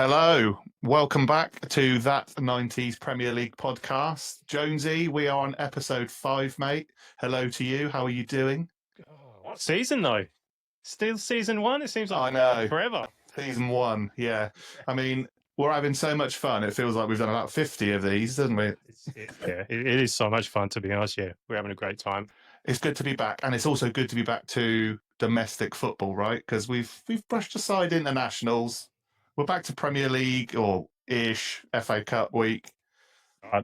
Hello, welcome back to that 90s Premier League podcast. Jonesy, we are on episode 5, mate. Hello to you. How are you doing? What season, though? Still season 1? It seems like I know. forever. Season 1, yeah. I mean, we're having so much fun. It feels like we've done about 50 of these, doesn't we? It is so much fun, to be honest. Yeah, we're having a great time. It's good to be back, and it's also good to be back to domestic football, right? Because we've brushed aside internationals. We're back to Premier League or ish, FA Cup week.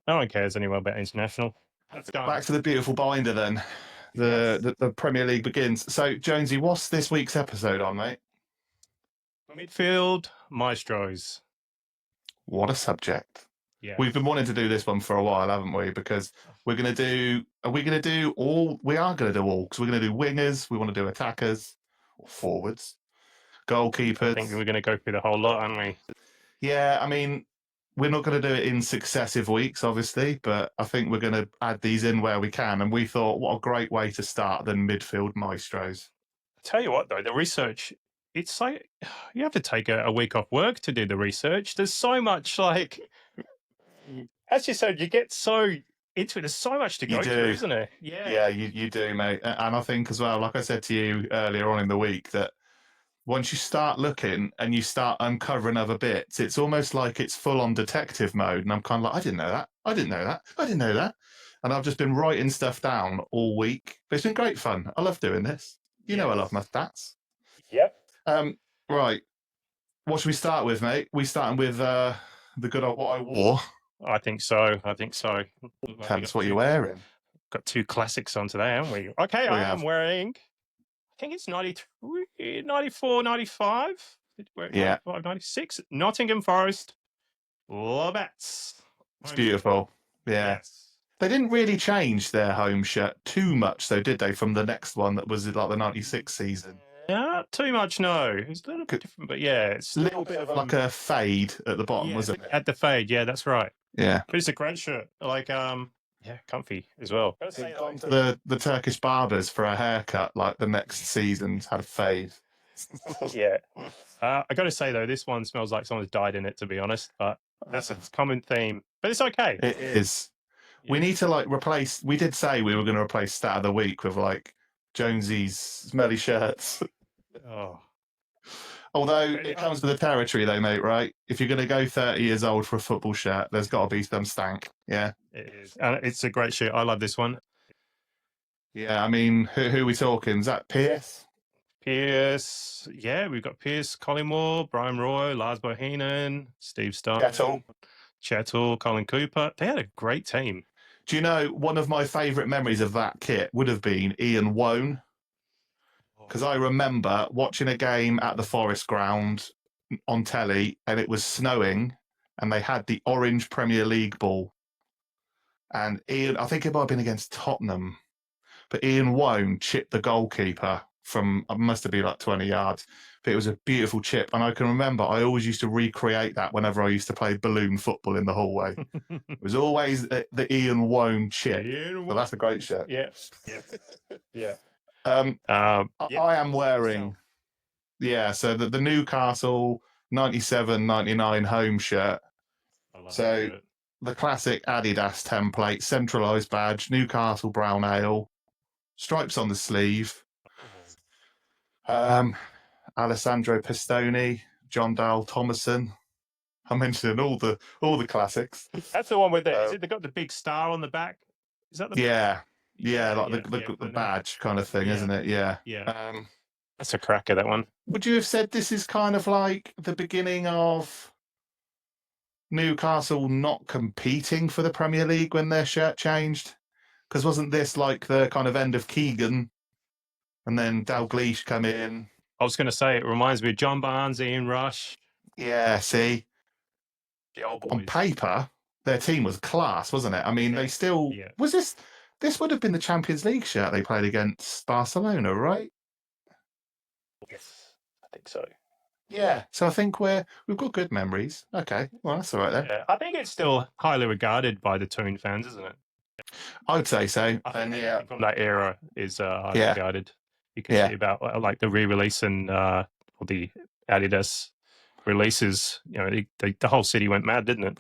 No one cares anymore about international. Let's go. Back to the beautiful binder then. The Premier League begins. So, Jonesy, what's this week's episode on, mate? Midfield Maestros. What a subject. Yeah. We've been wanting to do this one for a while, haven't we? Because we are going to do all, because we're going to do wingers, we want to do attackers, or forwards, goalkeepers. I think we're going to go through the whole lot, aren't we? Yeah, I mean, we're not going to do it in successive weeks, obviously, but I think we're going to add these in where we can. And we thought, what a great way to start than Midfield Maestros. I tell you what, though, the research, it's like you have to take a week off work to do the research. There's so much, as you said, you get so into it. There's so much to go through, isn't there? Yeah, you do, mate. And I think as well, like I said to you earlier on in the week, that once you start looking and you start uncovering other bits, it's almost like it's full on detective mode. And I'm kind of like, I didn't know that. I didn't know that. I didn't know that. And I've just been writing stuff down all week. But it's been great fun. I love doing this. You know I love my stats. Yep. Right. What should we start with, mate? We starting with the good old what I wore. I think so. Tell us what you're wearing. Got 2 classics on today, haven't we? Okay, I'm wearing, I think it's 93, 94, 95. Yeah. 95, 96. Nottingham Forest. Labatt's. It's beautiful. Yeah. Yes. They didn't really change their home shirt too much, though, did they, from the next one that was like the 96 season? Not too much, no. It's a little bit different, but yeah. It's a little bit of like a fade at the bottom, wasn't it? At the fade, yeah, that's right. Yeah. But it's a great shirt. Comfy as well. The Turkish barbers for a haircut, like the next season's had a fade. Yeah. I got to say, though, this one smells like someone's died in it, to be honest. But that's a common theme. But it's okay. It is. Yeah. We need to replace. We did say we were going to replace Stat of the Week with Jonesy's smelly shirts. Oh. Although it comes with the territory, though, mate, right? If you're going to go 30 years old for a football shirt, there's got to be some stank. Yeah. It is. And it's a great shirt. I love this one. Yeah, I mean, who are we talking? Is that Pierce? Pierce. Yeah, we've got Pierce, Colin Moore, Brian Roy, Lars Bohinen, Steve Starr, Chettle, Colin Cooper. They had a great team. Do you know, one of my favourite memories of that kit would have been Ian Wone. Because I remember watching a game at the Forest ground on telly and it was snowing and they had the orange Premier League ball. And Ian, I think it might have been against Tottenham, but Ian Wone chipped the goalkeeper from, it must have been like 20 yards. But it was a beautiful chip. And I can remember I always used to recreate that whenever I used to play balloon football in the hallway. It was always the Ian Wone chip. But that's a great shirt. Yeah. I am wearing, so the Newcastle 97-99 home shirt. So the classic Adidas template, centralised badge, Newcastle brown ale, stripes on the sleeve. Alessandro Pistone, John Dale Thomason. I'm mentioning all the classics. That's the one with is it they got the big star on the back? Is that the the badge kind of thing, isn't it? Yeah. That's a cracker, that one. Would you have said this is kind of like the beginning of Newcastle not competing for the Premier League when their shirt changed? Because wasn't this like the kind of end of Keegan and then Dalglish come in? I was going to say, it reminds me of John Barnes, Ian Rush. Yeah, see? The old boys. On paper, their team was class, wasn't it? I mean, they still... Yeah. Was this would have been the Champions League shirt they played against Barcelona, right? Yes, I think so. Yeah, so I think we've got good memories. Okay, well, that's all right then. Yeah, I think it's still highly regarded by the Toon fans, isn't it? I would say so. And from that era is highly regarded. You can see about like the re-release and or the Adidas releases, you know, the whole city went mad, didn't it?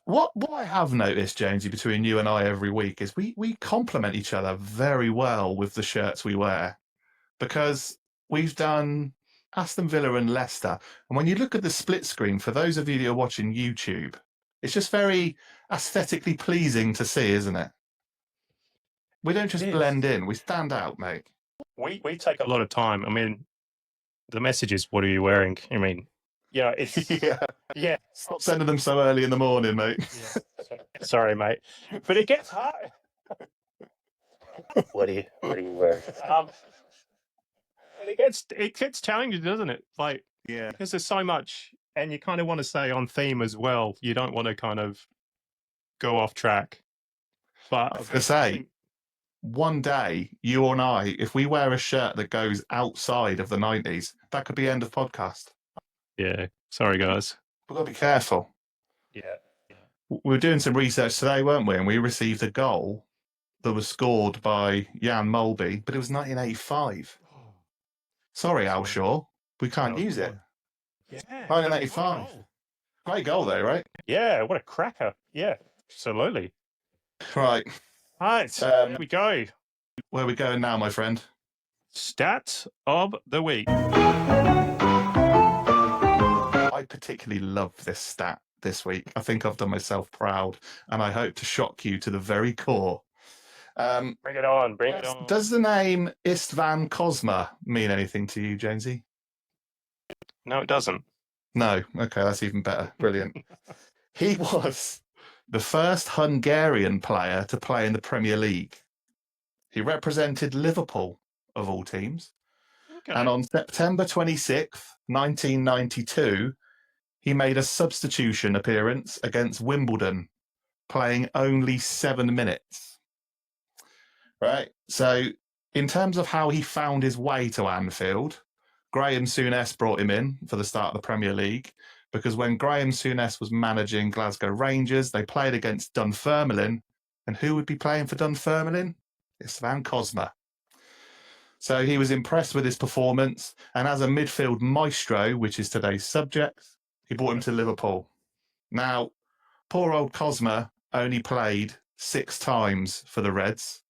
What I have noticed, Jonesy, between you and I every week is we complement each other very well with the shirts we wear, because we've done Aston Villa and Leicester. And when you look at the split screen, for those of you that are watching YouTube, it's just very aesthetically pleasing to see, isn't it? We don't just blend in, we stand out, mate. We take a lot of time. I mean, the message is, what are you wearing? I mean, yeah, it's yeah. Stop sending them so early in the morning, mate. Yeah. Sorry, mate, but it gets hard. What are you wearing? It gets challenging, doesn't it? Like, Yeah, because there's so much, and you kind of want to stay on theme as well. You don't want to kind of go off track. But I was gonna say, one day, you and I, if we wear a shirt that goes outside of the 90s, that could be end of podcast. Yeah, sorry guys. We've got to be careful. Yeah. We were doing some research today, weren't we? And we received a goal that was scored by Jan Mulby, but it was 1985. Sorry, Al Shaw, we can't use it. Yeah, 1985. Great goal, though, right? Yeah, what a cracker. Yeah, absolutely. Right. Here we go. Where are we going now, my friend? Stats of the week. I particularly love this stat this week. I think I've done myself proud, and I hope to shock you to the very core. Bring it on, bring it on. Does the name Istvan Kozma mean anything to you, Jonesy? No, it doesn't. No. Okay, that's even better. Brilliant. He was the first Hungarian player to play in the Premier League. He represented Liverpool, of all teams. Okay. And on September 26th, 1992, he made a substitution appearance against Wimbledon, playing only 7 minutes. Right? So, in terms of how he found his way to Anfield, Graham Souness brought him in for the start of the Premier League, because when Graham Souness was managing Glasgow Rangers, they played against Dunfermline. And who would be playing for Dunfermline? Istvan Kozma. So he was impressed with his performance, and as a midfield maestro, which is today's subject, he brought him to Liverpool. Now, poor old Kozma only played 6 times for the Reds,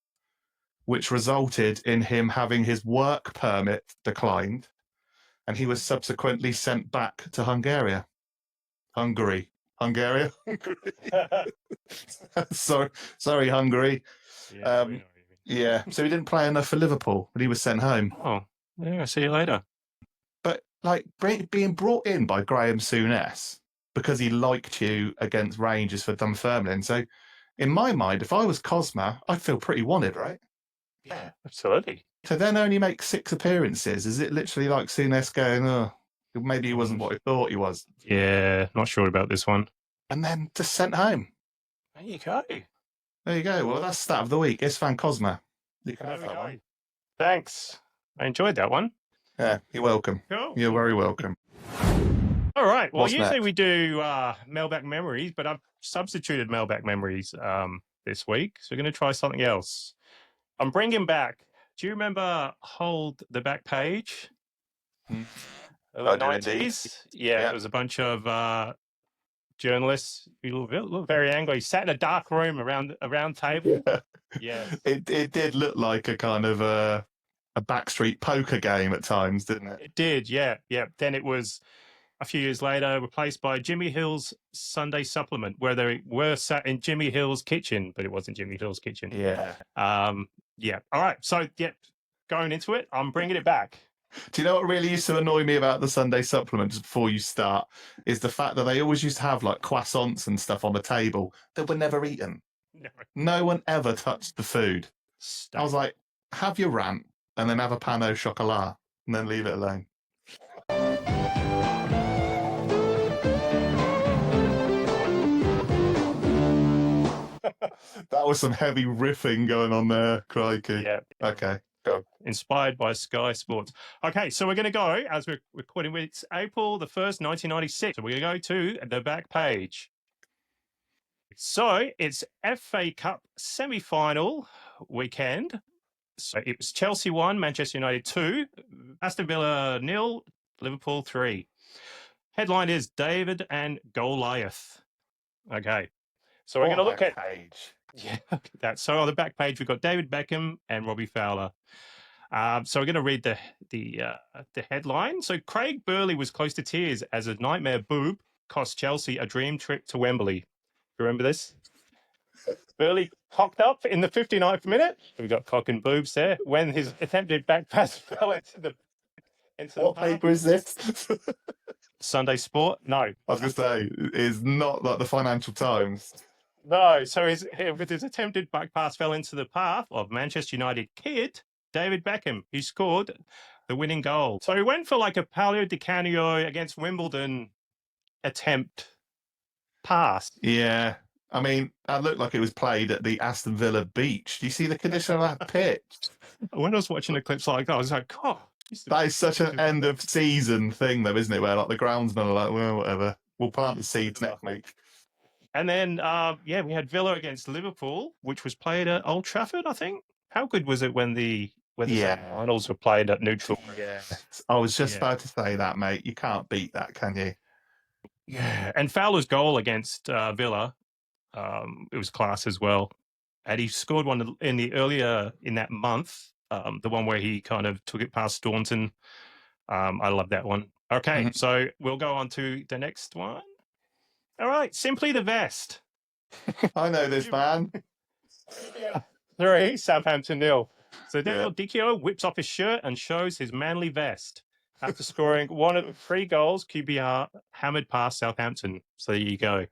which resulted in him having his work permit declined, and he was subsequently sent back to Hungary. Sorry, Hungary. Yeah, so he didn't play enough for Liverpool, but he was sent home. Oh, yeah, see you later. But like being brought in by Graham Souness because he liked you against Rangers for Dunfermline. So in my mind, if I was Kozma, I'd feel pretty wanted, right? Yeah, absolutely. To then only make 6 appearances, is it literally like Souness going, oh, maybe he wasn't what he thought he was? Yeah, not sure about this one. And then just sent home. There you go. There you go. Well, that's stat of the week. Istvan Kozma. You can have There we that go. one. Thanks. I enjoyed that one. Yeah, you're welcome. Cool. You're very welcome. All right. Well, What's usually next? we do mailback memories, but I've substituted mailback memories this week. So we're going to try something else. I'm bringing back. Do you remember Hold the Back Page? The 90s? Yeah, it was a bunch of journalists who look very angry. Sat in a dark room around a round table. Yeah. It did look like a kind of a backstreet poker game at times, didn't it? It did, yeah. Then it was a few years later replaced by Jimmy Hill's Sunday Supplement, where they were sat in Jimmy Hill's kitchen, but it wasn't Jimmy Hill's kitchen. Yeah. Yeah. All right. So, going into it, I'm bringing it back. Do you know what really used to annoy me about the Sunday Supplement, just before you start, is the fact that they always used to have like croissants and stuff on the table that were never eaten. No one ever touched the food. I was like, have your rant and then have a pan au chocolat and then leave it alone. That was some heavy riffing going on there, crikey. Yeah. Okay, go. Inspired by Sky Sports. Okay, so we're going to go, as we're recording, it's April the 1st, 1996. So we're going to go to the back page. So it's FA Cup semi-final weekend. So it was Chelsea 1, Manchester United 2, Aston Villa 0, Liverpool 3. Headline is David and Goliath. Okay. So we're going to look at page. Yeah, look at that. So on the back page, we've got David Beckham and Robbie Fowler. So we're going to read the headline. So Craig Burley was close to tears as a nightmare boob cost Chelsea a dream trip to Wembley. Remember this? Burley cocked up in the 59th minute. We've got cock and boobs there when his attempted back pass fell into the What paper is this? Sunday Sport. No, I was going to say, is not like the Financial Times. no. So with his attempted back pass fell into the path of Manchester United kid David Beckham, who scored the winning goal. So he went for like a Paolo Di Canio against Wimbledon attempt pass. Yeah. I mean, that looked like it was played at the Aston Villa beach. Do you see the condition of that pitch? When I was watching the clips like that, I was like, God. That is such an end of season thing, though, isn't it? Where like the groundsmen are like, well, whatever. We'll plant the seeds next week. And then, we had Villa against Liverpool, which was played at Old Trafford, I think. How good was it when the finals were played at neutral? Yeah. I was just about to say that, mate. You can't beat that, can you? Yeah. And Fowler's goal against Villa, it was class as well. And he scored one earlier in that month, the one where he kind of took it past Staunton. I love that one. Okay, so we'll go on to the next one. All right, Simply the Vest. I know this man. 3, Southampton 0. So Daniel Dicchio whips off his shirt and shows his manly vest. After scoring one of 3 goals, QPR hammered past Southampton. So there you go.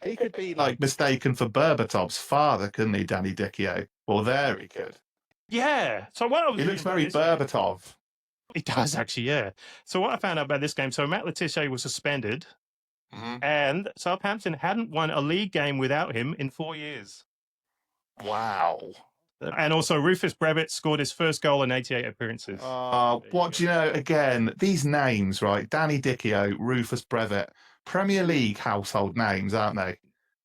He could be like mistaken for Berbatov's father, couldn't he, Danny Dicchio? Well, there he could. Yeah. So what He looks very Berbatov. He does actually, yeah. So what I found out about this game, so Matt Letizia was suspended, and Southampton hadn't won a league game without him in 4 years. Wow. And also Rufus Brevett scored his first goal in 88 appearances. What do you know? Again, these names, right? Danny Dicchio, Rufus Brevett, Premier League household names, aren't they?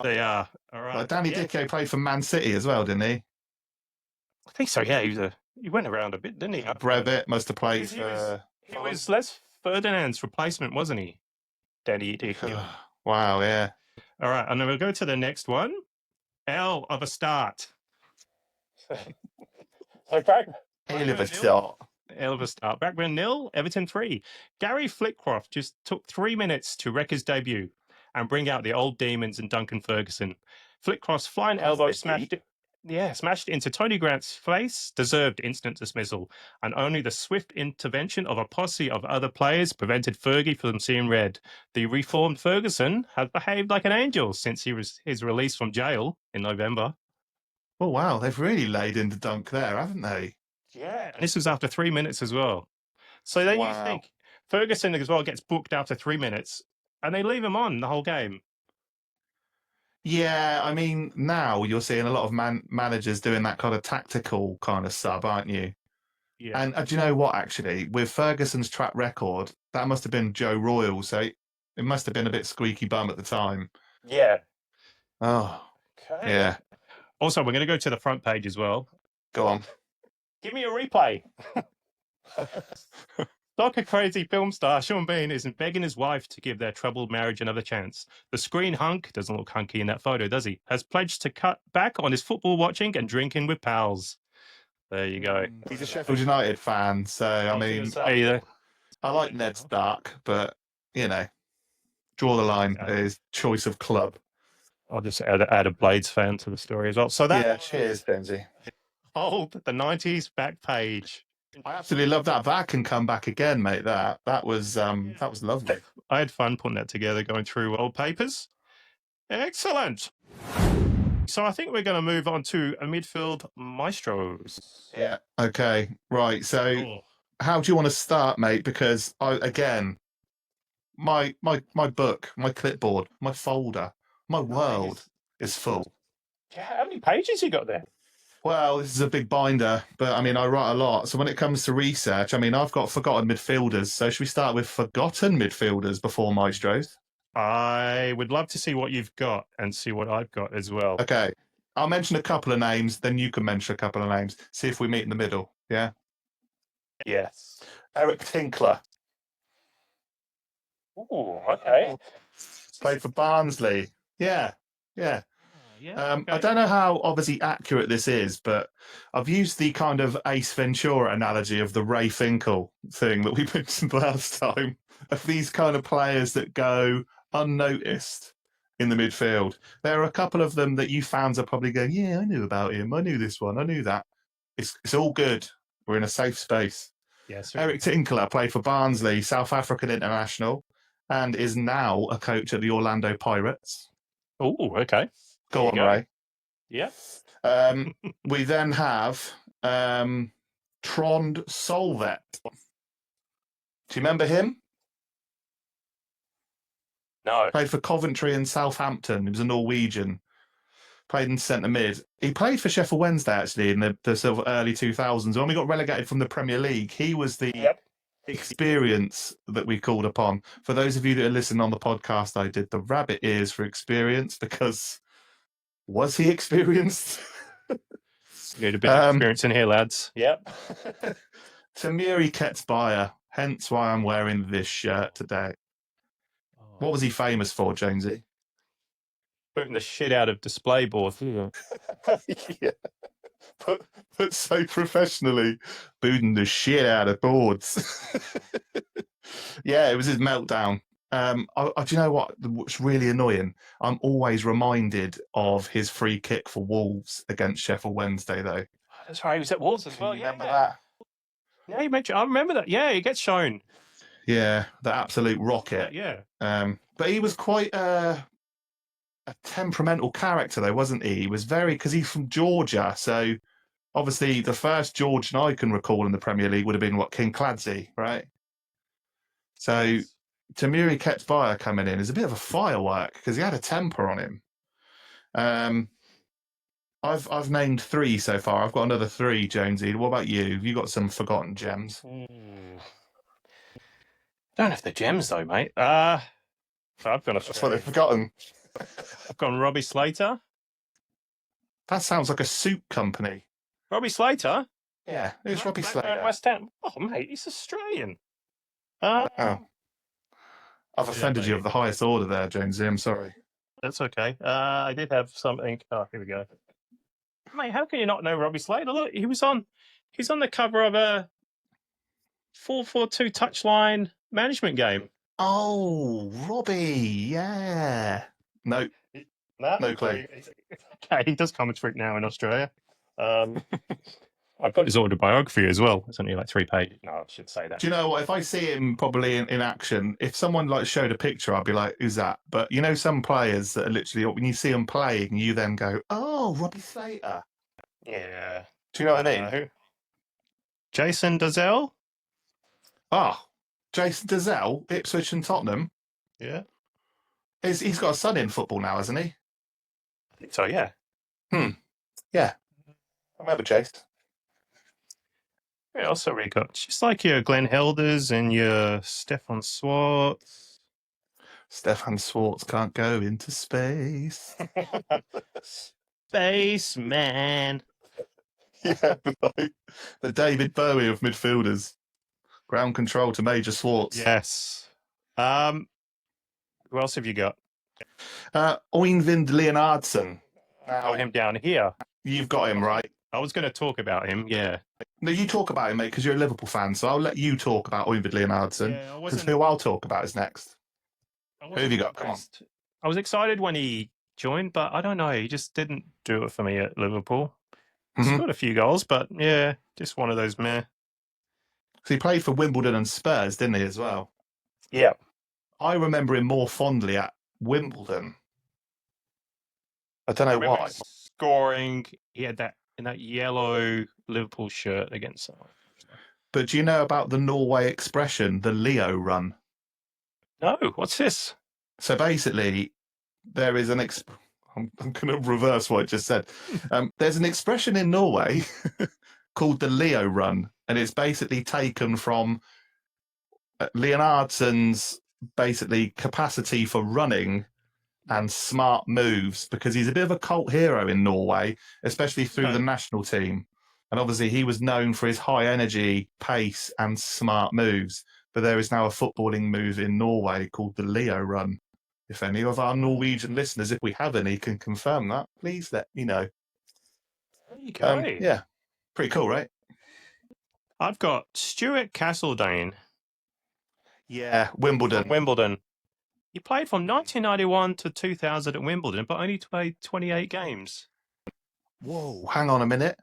They are. All right. Like Danny Dicchio played for Man City as well, didn't he? I think so, yeah. He went around a bit, didn't he? Brevett must have played for... He was Les Ferdinand's replacement, wasn't he? Danny Dicchio. Wow, yeah. All right, and then we'll go to the next one. L of a start. Hell of a start. Elvis start. Blackburn 0, Everton 3. Gary Flitcroft just took 3 minutes to wreck his debut and bring out the old demons in Duncan Ferguson. Flitcroft's flying elbow smashed into Tony Grant's face, deserved instant dismissal, and only the swift intervention of a posse of other players prevented Fergie from seeing red. The reformed Ferguson has behaved like an angel since his release from jail in November. Oh, wow. They've really laid into Dunk there, haven't they? Yeah. And this was after 3 minutes as well. So then you think Ferguson as well gets booked after 3 minutes and they leave him on the whole game. Yeah, I mean, now you're seeing a lot of managers doing that kind of tactical kind of sub, aren't you? Yeah. And do you know what, actually? With Ferguson's track record, that must have been Joe Royal, so it must have been a bit squeaky bum at the time. Yeah. Oh, okay. Yeah. Also, we're going to go to the front page as well. Go on. Give me a replay. Soccer crazy film star Sean Bean isn't begging his wife to give their troubled marriage another chance. The screen hunk doesn't look hunky in that photo, does he? Has pledged to cut back on his football watching and drinking with pals. There you go. He's a Sheffield United fan, so I mean, I like Ned Stark, but you know, draw the line at his choice of club. I'll just add a Blades fan to the story as well. So that cheers, Benji. Hold the 90s back page. I absolutely love that. That can come back again, mate. That was lovely. I had fun putting that together, going through old papers. Excellent. So I think we're going to move on to a midfield maestros. Yeah. Okay. Right. So, how do you want to start, mate? Because my book, my clipboard, my folder, my world is full. Yeah. How many pages you got there? Well, this is a big binder, but I mean, I write a lot. So when it comes to research, I mean, I've got forgotten midfielders. So should we start with forgotten midfielders before maestros? I would love to see what you've got and see what I've got as well. Okay. I'll mention a couple of names, then you can mention a couple of names. See if we meet in the middle. Yeah? Yes. Eric Tinkler. Oh, okay. Played for Barnsley. Yeah. Yeah. I Okay. don't know how obviously accurate this is, but I've used the kind of Ace Ventura analogy of the Ray Finkel thing that we mentioned last time, of these kind of players that go unnoticed in the midfield. There are a couple of them that you fans are probably going, yeah, I knew about him. I knew this one. I knew that. It's all good. We're in a safe space. Yes. Eric Tinkler played for Barnsley, South African international, and is now a coach at the Orlando Pirates. Oh, okay. Go on, Ray. Yeah. We then have Trond Solvedt. Do you remember him? No. Played for Coventry and Southampton. He was a Norwegian. Played in centre mid. He played for Sheffield Wednesday actually in the sort of early 2000s. When we got relegated from the Premier League, he was the experience that we called upon. For those of you that are listening on the podcast, I did the rabbit ears for experience because was he experienced? Need a bit of experience in here, lads. Yep. Tamiri Ketsbayer, hence why I'm wearing this shirt today. What was he famous for, Jonesy? Putting the shit out of display boards. Yeah. Put so professionally, booting the shit out of boards. Yeah, it was his meltdown. Do you know what's really annoying? I'm always reminded of his free kick for Wolves against Sheffield Wednesday, though. That's right. He was at Wolves as well. Remember that? Yeah, you mentioned. I remember that. Yeah, he gets shown. Yeah, the absolute rocket. Yeah. But he was quite a temperamental character, though, wasn't he? He was because he's from Georgia, so obviously the first Georgian I can recall in the Premier League would have been King Clancy, right? So Yes. Tamiri Ketsbayer coming in is a bit of a firework because he had a temper on him. I've named 3 so far. I've got another 3, Jonesy. What about you? Have you got some forgotten gems? Don't have the gems though, mate. I've gone. That's what they've forgotten. I've gone Robbie Slater. That sounds like a soup company. Robbie Slater? Yeah, who's Robbie Slater? West Ham. Oh, mate, he's Australian. Oh. I've offended you of the highest order there, Jonesy. I'm sorry. That's okay. I did have something. Oh, here we go. Mate, how can you not know Robbie Slater? Look, he's on the cover of a 4-4-2 touchline management game. Oh, Robbie, yeah. No clue. Okay, he does commentary now in Australia. I've got his autobiography as well. It's only like 3 pages. No, I should say that. Do you know what? If I see him probably in action, if someone like showed a picture, I'd be like, who's that? But you know, some players that are literally, when you see them playing, you then go, oh, Robbie Slater. Yeah. Do you know what I mean? Jason Dazelle? Oh, Jason Dazelle, Ipswich and Tottenham. Yeah. He's got a son in football now, hasn't he? I think so, yeah. Yeah. I remember Jace. Yeah, also we got just like your Glenn Helders and your Stefan Swartz. Stefan Swartz can't go into space. Spaceman. Yeah, like the David Bowie of midfielders. Ground control to Major Swartz. Yes. Who else have you got? Oyvind Leonardson. Got him down here. You've got him, right? I was going to talk about him, yeah. No, you talk about him, mate, because you're a Liverpool fan, so I'll let you talk about Oyvind Leonardson, because who I'll talk about is next. Who have you got? Come on. I was excited when he joined, but I don't know. He just didn't do it for me at Liverpool. He scored a few goals, but yeah, just one of those meh. So he played for Wimbledon and Spurs, didn't he, as well? Yeah. I remember him more fondly at Wimbledon. I don't know why. Scoring, he had that in that yellow Liverpool shirt against someone. But do you know about the Norway expression, the Leo run? No, what's this? So basically, there is I'm going to reverse what I just said. There's an expression in Norway called the Leo run, and it's basically taken from Leonardson's basically capacity for running and smart moves, because he's a bit of a cult hero in Norway, especially through the national team. And obviously he was known for his high energy, pace and smart moves. but there is now a footballing move in Norway called the Leo Run. If any of our Norwegian listeners, if we have any, can confirm that, please let me know. There you go. Yeah, pretty cool, right? I've got Stuart Castledane. Yeah, Wimbledon. From Wimbledon. He played from 1991 to 2000 at Wimbledon, but only played 28 games. Whoa, hang on a minute.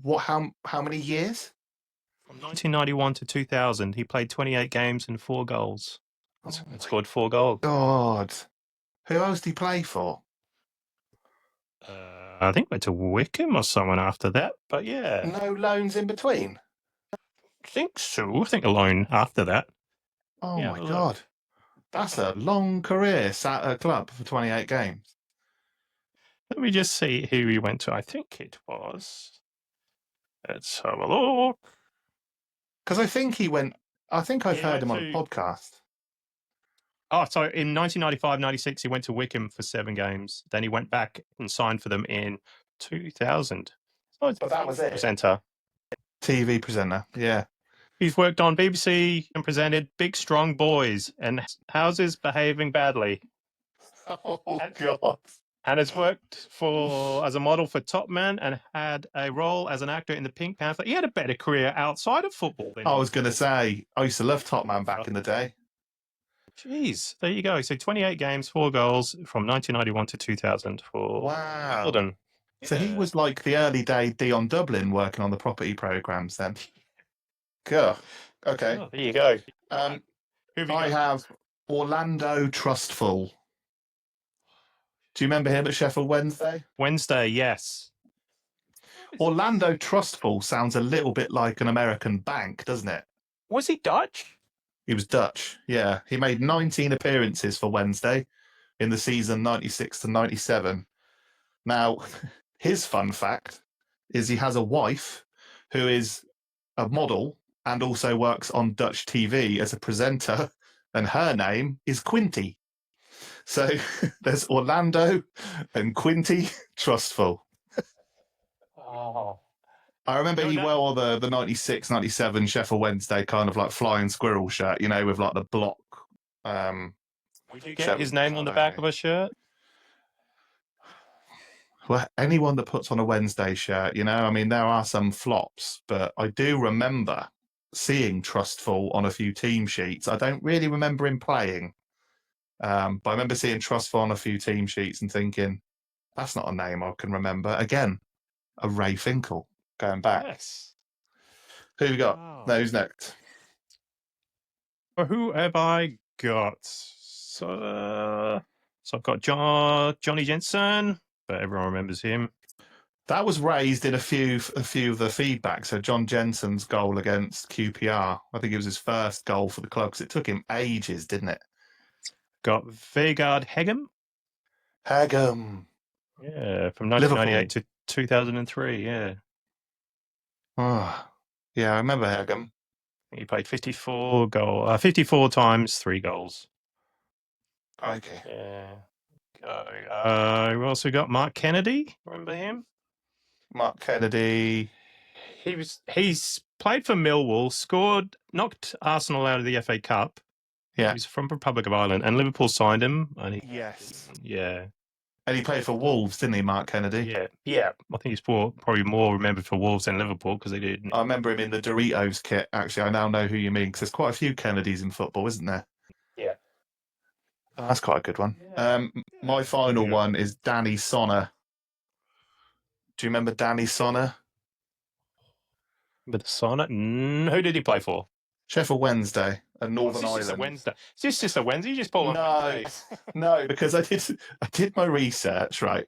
What? How many years? From 1991 to 2000, he played 28 games and 4 goals. And scored 4 goals. God. Who else did he play for? I think went to Wickham or someone after that, but yeah. No loans in between? I think so. I think a loan after that. Oh Yeah, my look. God. That's a long career sat at a club for 28 games. Let me just see who he went to. I think it was. Let's have a look. Because I think he went. I think I've He heard went him on a podcast. Oh, so in 1995-96, he went to Wickham for 7 games. Then he went back and signed for them in 2000. But that was it. Presenter. TV presenter, yeah. He's worked on BBC and presented Big Strong Boys and Houses Behaving Badly. Oh, God. And has worked as a model for Top Man and had a role as an actor in the Pink Panther. He had a better career outside of football. I was going to say, I used to love Top Man back in the day. Jeez, there you go. So 28 games, 4 goals from 1991 to 2000 for Wimbledon. So he was like the early day Dion Dublin working on the property programs then. Cool. Okay. Oh, there you go. I have Orlando Trustful. Do you remember him at Sheffield Wednesday? Wednesday, yes. Orlando Trustful sounds a little bit like an American bank, doesn't it? Was he Dutch? He was Dutch, yeah. He made 19 appearances for Wednesday in the season 96 to 97. Now, his fun fact is he has a wife who is a model and also works on Dutch TV as a presenter, and her name is Quinty. So there's Orlando and Quinty Trustful. Oh. I remember he wore the 96, 97 Sheffield Wednesday kind of like flying squirrel shirt, you know, with like the block. Would you get his name on the back of a shirt? Well, anyone that puts on a Wednesday shirt, you know, I mean, there are some flops, but I do remember seeing Trustful on a few team sheets. I don't really remember him playing, but I remember seeing Trustful on a few team sheets and thinking, that's not a name I can remember. Again, a Ray Finkel going back. Yes. Who you got? Wow. No, who's next? Well, who have I got? So I've got Johnny Jensen, but everyone remembers him. That was raised in a few of the feedback. So John Jensen's goal against QPR, I think it was his first goal for the club because it took him ages, didn't it? Got Vegard Hegem. Hegem. Yeah, from 1998 to 2003, yeah. Oh, yeah, I remember Hegem. He played 54 times, 3 goals. Okay. Yeah. We also got Mark Kennedy. Remember him? Mark Kennedy. He's played for Millwall, knocked Arsenal out of the FA Cup. Yeah. He's from Republic of Ireland, and Liverpool signed him. And yeah. And he played for Wolves, didn't he, Mark Kennedy? Yeah. I think he's probably more remembered for Wolves than Liverpool because they did. I remember him in the Doritos kit. Actually, I now know who you mean because there's quite a few Kennedys in football, isn't there? Yeah. Oh, that's quite a good one. My final one is Danny Sonner. Do you remember Danny Sonner? With Sonner? Who did he play for? Sheffield Wednesday and Northern Ireland. Is this just a Wednesday? You just pulled No, because I did my research, right?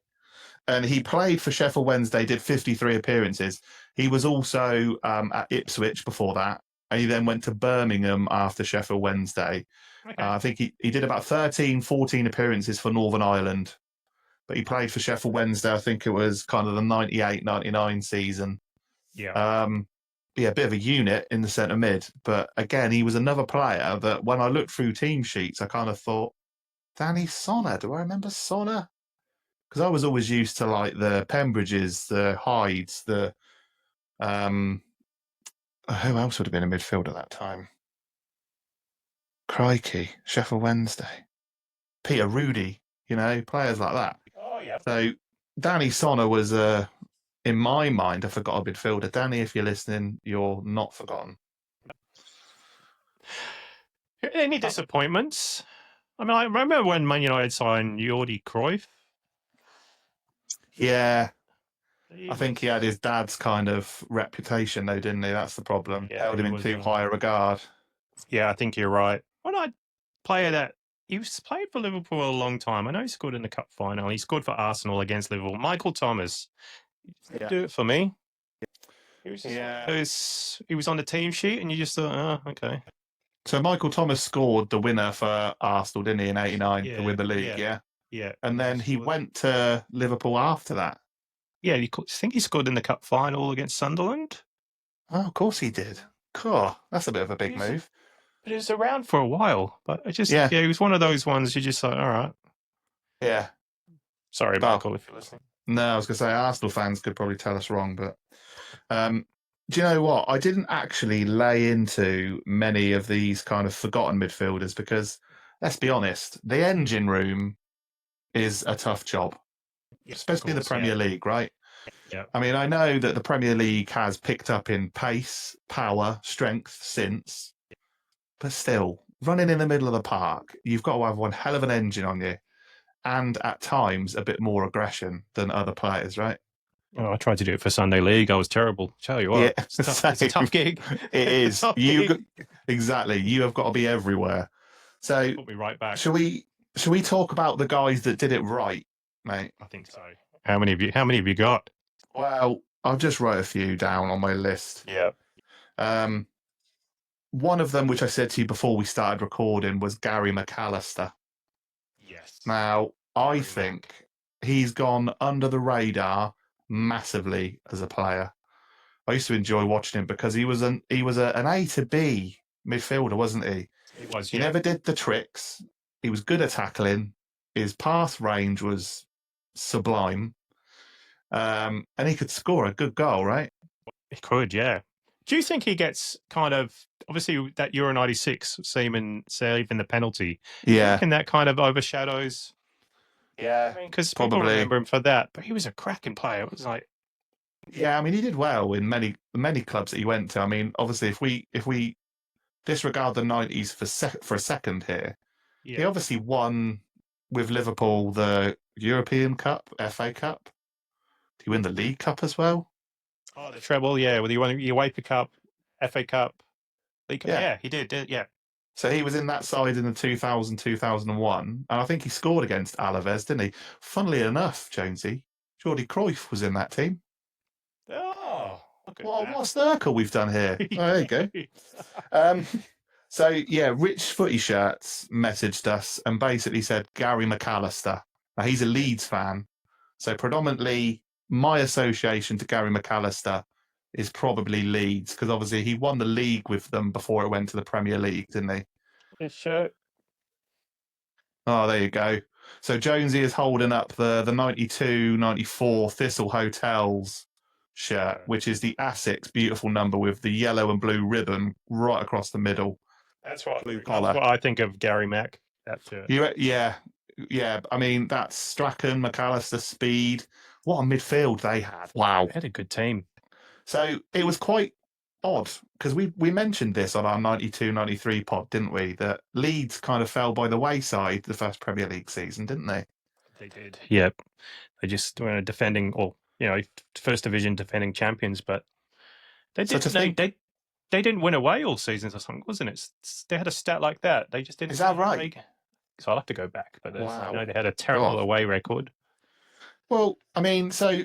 And he played for Sheffield Wednesday, did 53 appearances. He was also at Ipswich before that. And he then went to Birmingham after Sheffield Wednesday. Okay. I think he did about 13, 14 appearances for Northern Ireland. But he played for Sheffield Wednesday, I think it was kind of the 98, 99 season. Yeah. Yeah, a bit of a unit in the centre mid. But again, he was another player that when I looked through team sheets, I kind of thought, Danny Sonner, do I remember Sonner? Because I was always used to like the Pembridges, the Hydes, the who else would have been a midfield at that time? Crikey, Sheffield Wednesday. Peter Rudy, players like that. Oh, yeah. So Danny Sonner was, in my mind, a forgotten midfielder. Danny, if you're listening, you're not forgotten. Any disappointments? I mean, I remember when Man United signed Jordi Cruyff. Yeah. I think he had his dad's kind of reputation, though, didn't he? That's the problem. Yeah, Held him he in was, too high a regard. Yeah, I think you're right. When I player that he was played for Liverpool a long time. I know he scored in the cup final. He scored for Arsenal against Liverpool. Michael Thomas. Yeah. Do it for me. He was on the team sheet, and you just thought, oh, okay. So Michael Thomas scored the winner for Arsenal, didn't he, in '89 to win the league? Yeah. And then he went to Liverpool after that. Yeah, I think he scored in the cup final against Sunderland. Oh, of course he did. Cool. That's a bit of a big move. But he was around for a while. But he was one of those ones you just like, all right. Yeah. Sorry, Michael, if you're listening. No, I was going to say Arsenal fans could probably tell us wrong, but do you know what? I didn't actually lay into many of these kind of forgotten midfielders because, let's be honest, the engine room is a tough job, especially in the Premier League, right? Yeah. I mean, I know that the Premier League has picked up in pace, power, strength since, but still, running in the middle of the park, you've got to have one hell of an engine on you and at times a bit more aggression than other players, right? Oh, I tried to do it for Sunday League. I was terrible. Tell you what, it's a tough gig. It is. Exactly. You have got to be everywhere. So put me right back. Shall we talk about the guys that did it right, mate? I think so. How many have you got? Well, I'll just write a few down on my list. Yeah. One of them, which I said to you before we started recording, was Gary McAllister. Yes. Now, I think he's gone under the radar massively as a player. I used to enjoy watching him because he was an A to B midfielder, wasn't he? He was. He never did the tricks. He was good at tackling. His pass range was sublime, and he could score a good goal, right? He could, yeah. Do you think he gets kind of obviously that Euro '96 Seaman saving the penalty? Yeah, and that kind of overshadows. Yeah, because people remember him for that, but he was a cracking player. It was like, yeah, I mean, he did well in many clubs that he went to. I mean, obviously, if we disregard the '90s for a second here, he obviously won with Liverpool the European Cup, FA Cup. Did he win the League Cup as well? Oh, the treble, yeah. Well, he won the UEFA Cup, FA Cup, League Cup. Yeah, he did, yeah. So he was in that side in the 2000, 2001, and I think he scored against Alaves, didn't he? Funnily enough, Jonesy, Jordi Cruyff was in that team. Oh, what a circle we've done here. Oh, there you go. So, yeah, Rich Footy Shirts messaged us and basically said Gary McAllister. Now, he's a Leeds fan, so predominantly my association to Gary McAllister is probably Leeds, because obviously he won the league with them before it went to the Premier League, didn't he? His shirt. Oh, there you go. So Jonesy is holding up the 92-94 Thistle Hotels shirt, which is the Asics beautiful number with the yellow and blue ribbon right across the middle. That's what I think of Gary Mack, that shirt. Yeah. I mean, that's Strachan, McAllister, Speed. What a midfield they had. Wow. They had a good team. So it was quite odd because we mentioned this on our 92-93 pod, didn't we? That Leeds kind of fell by the wayside the first Premier League season, didn't they? They did. Yeah. They just were defending, first division defending champions, but they didn't win away all seasons or something, wasn't it? They had a stat like that. They just didn't. Is that right? So I'll have to go back, but wow. I know they had a terrible away record. Well, I mean, so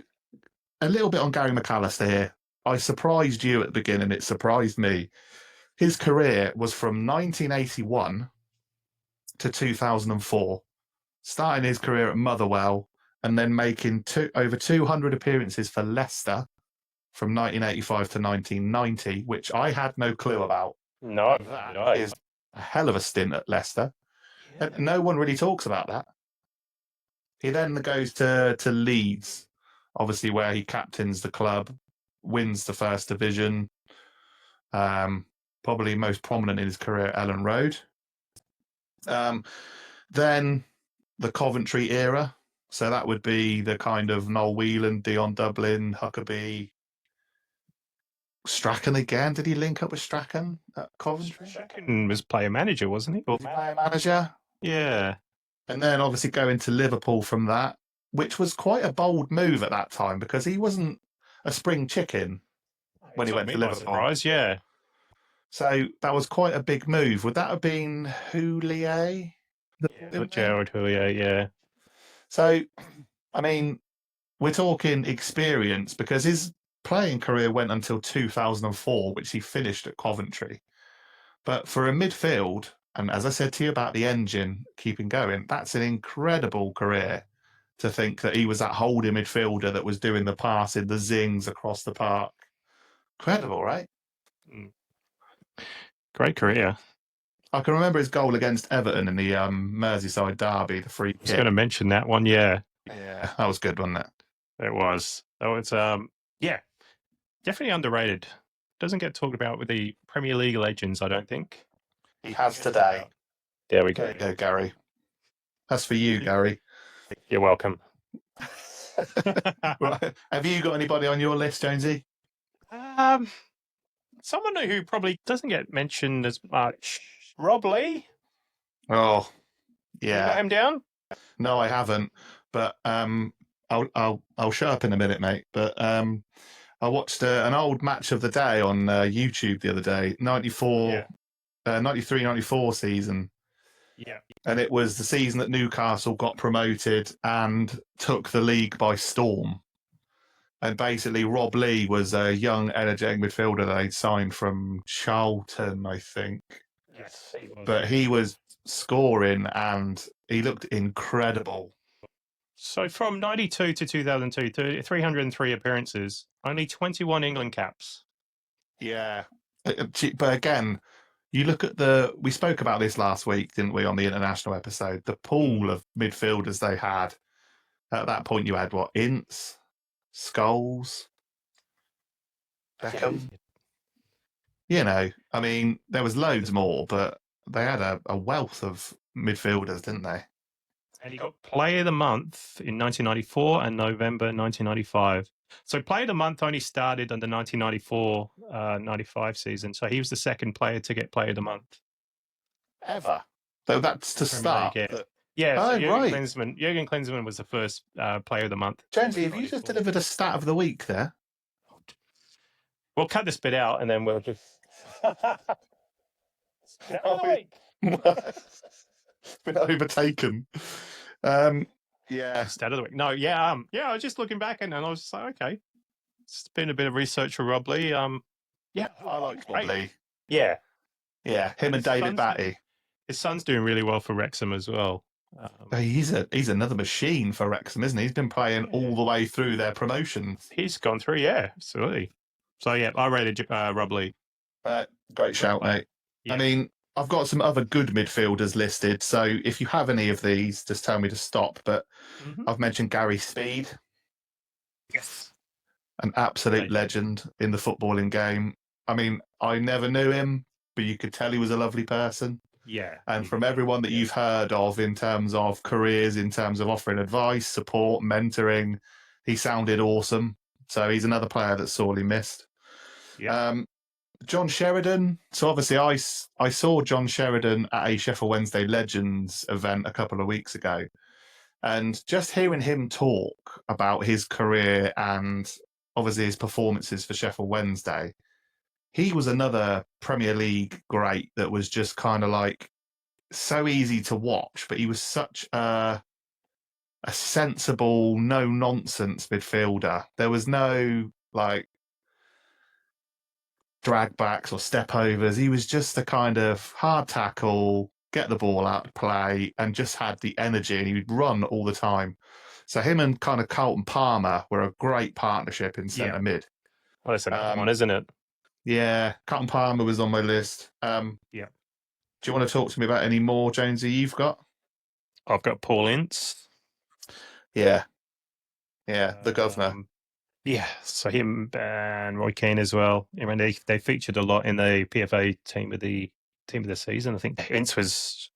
a little bit on Gary McAllister here. I surprised you at the beginning. It surprised me. His career was from 1981 to 2004, starting his career at Motherwell and then making over 200 appearances for Leicester from 1985 to 1990, which I had no clue about. No, that is a hell of a stint at Leicester. Yeah. And no one really talks about that. He then goes to Leeds, obviously where he captains the club, wins the first division, probably most prominent in his career, Ellen Road. Then the Coventry era. So that would be the kind of Noel Whelan, Dion Dublin, Huckabee, Strachan again. Did he link up with Strachan at Coventry? Strachan was player manager, wasn't he? Was he player manager? Yeah. And then obviously going to Liverpool from that, which was quite a bold move at that time because he wasn't a spring chicken when he went to Liverpool. Surprise, yeah. So that was quite a big move. Would that have been Houllier? Gerald Houllier, yeah. So, I mean, we're talking experience because his playing career went until 2004, which he finished at Coventry. But for a midfield, and as I said to you about the engine keeping going, that's an incredible career to think that he was that holding midfielder that was doing the passing, the zings across the park. Incredible, right? Great career. I can remember his goal against Everton in the Merseyside derby, the free kick. I was going to mention that one, yeah. Yeah, that was good, wasn't it? It was. Oh, it's yeah, definitely underrated. Doesn't get talked about with the Premier League legends, I don't think. He has today. There we go. There you go, Gary. That's for you, Gary. You're welcome. Right. Have you got anybody on your list, Jonesy? Someone who probably doesn't get mentioned as much. Rob Lee. Oh, You got yeah. him down? No, I haven't. But I'll show up in a minute, mate. But I watched an old match of the day on YouTube the other day, 93-94 season. Yeah. And it was the season that Newcastle got promoted and took the league by storm. And basically, Rob Lee was a young, energetic midfielder that they'd signed from Charlton, I think. Yes, he was. But he was scoring and he looked incredible. So from 92 to 2002, 303 appearances, only 21 England caps. Yeah. But again, you look at we spoke about this last week, didn't we, on the international episode? The pool of midfielders they had. At that point, you had what? Ince, Scholes, Beckham. You know, I mean, there was loads more, but they had a wealth of midfielders, didn't they? And he got Player of the Month in 1994 and November 1995. So Player of the Month only started on the 1994-95 season. So he was the second player to get Player of the Month. Ever. So that's to start. Yeah, so right. Jurgen Klinsmann was the first Player of the Month. Jonesy, have you just delivered a stat of the week there? We'll cut this bit out and then we'll just... Stat of the week. It's been overtaken. Yeah. Stat of the week. No, yeah, I was just looking back and I was just like, okay. It's been a bit of research for Rob Lee. Yeah. I like Rob Lee. Yeah. Yeah, him and David Batty. His son's doing really well for Wrexham as well. He's another machine for Wrexham, isn't he? He's been playing all the way through their promotions. He's gone through, yeah, absolutely. So, yeah, I rated Rob Lee. Great shout, mate. Yeah. I mean, I've got some other good midfielders listed, so if you have any of these, just tell me to stop. But I've mentioned Gary Speed. Yes. An absolute legend in the footballing game. I mean, I never knew him, but you could tell he was a lovely person. Yeah. And from everyone that you've heard of in terms of careers, in terms of offering advice, support, mentoring, he sounded awesome. So he's another player that's sorely missed. Yeah. John Sheridan. So obviously I saw John Sheridan at a Sheffield Wednesday Legends event a couple of weeks ago. And just hearing him talk about his career and obviously his performances for Sheffield Wednesday, he was another Premier League great that was just kind of like so easy to watch, but he was such a sensible, no-nonsense midfielder. There was no like drag backs or step overs. He was just a kind of hard tackle, get the ball out to play, and just had the energy, and he would run all the time. So him and kind of Carlton Palmer were a great partnership in centre mid. Well, that's another one, isn't it? Yeah, Carlton Palmer was on my list. Yeah. Do you want to talk to me about any more, Jonesy, you've got? I've got Paul Ince. Yeah. Yeah, the governor. Yeah, so him and Roy Keane as well. I mean, they featured a lot in the PFA team of the season. I think Ince was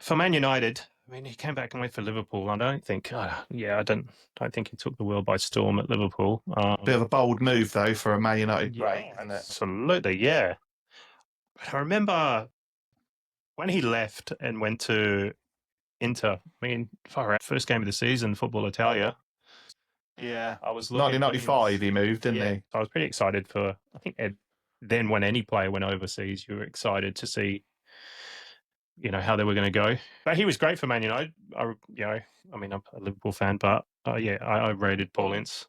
for Man United, I mean, he came back and went for Liverpool. I don't think, I don't think he took the world by storm at Liverpool. Bit of a bold move though for a Man United Yeah, great, isn't it? absolutely, yeah. But I remember when he left and went to Inter. I mean, far out, first game of the season, Football Italia. Yeah, I was looking. 1995 he moved, didn't he? I was pretty excited for. I think then when any player went overseas, you were excited to see, how they were going to go. But he was great for Man United. I mean, I'm a Liverpool fan, but I rated Paul Ince.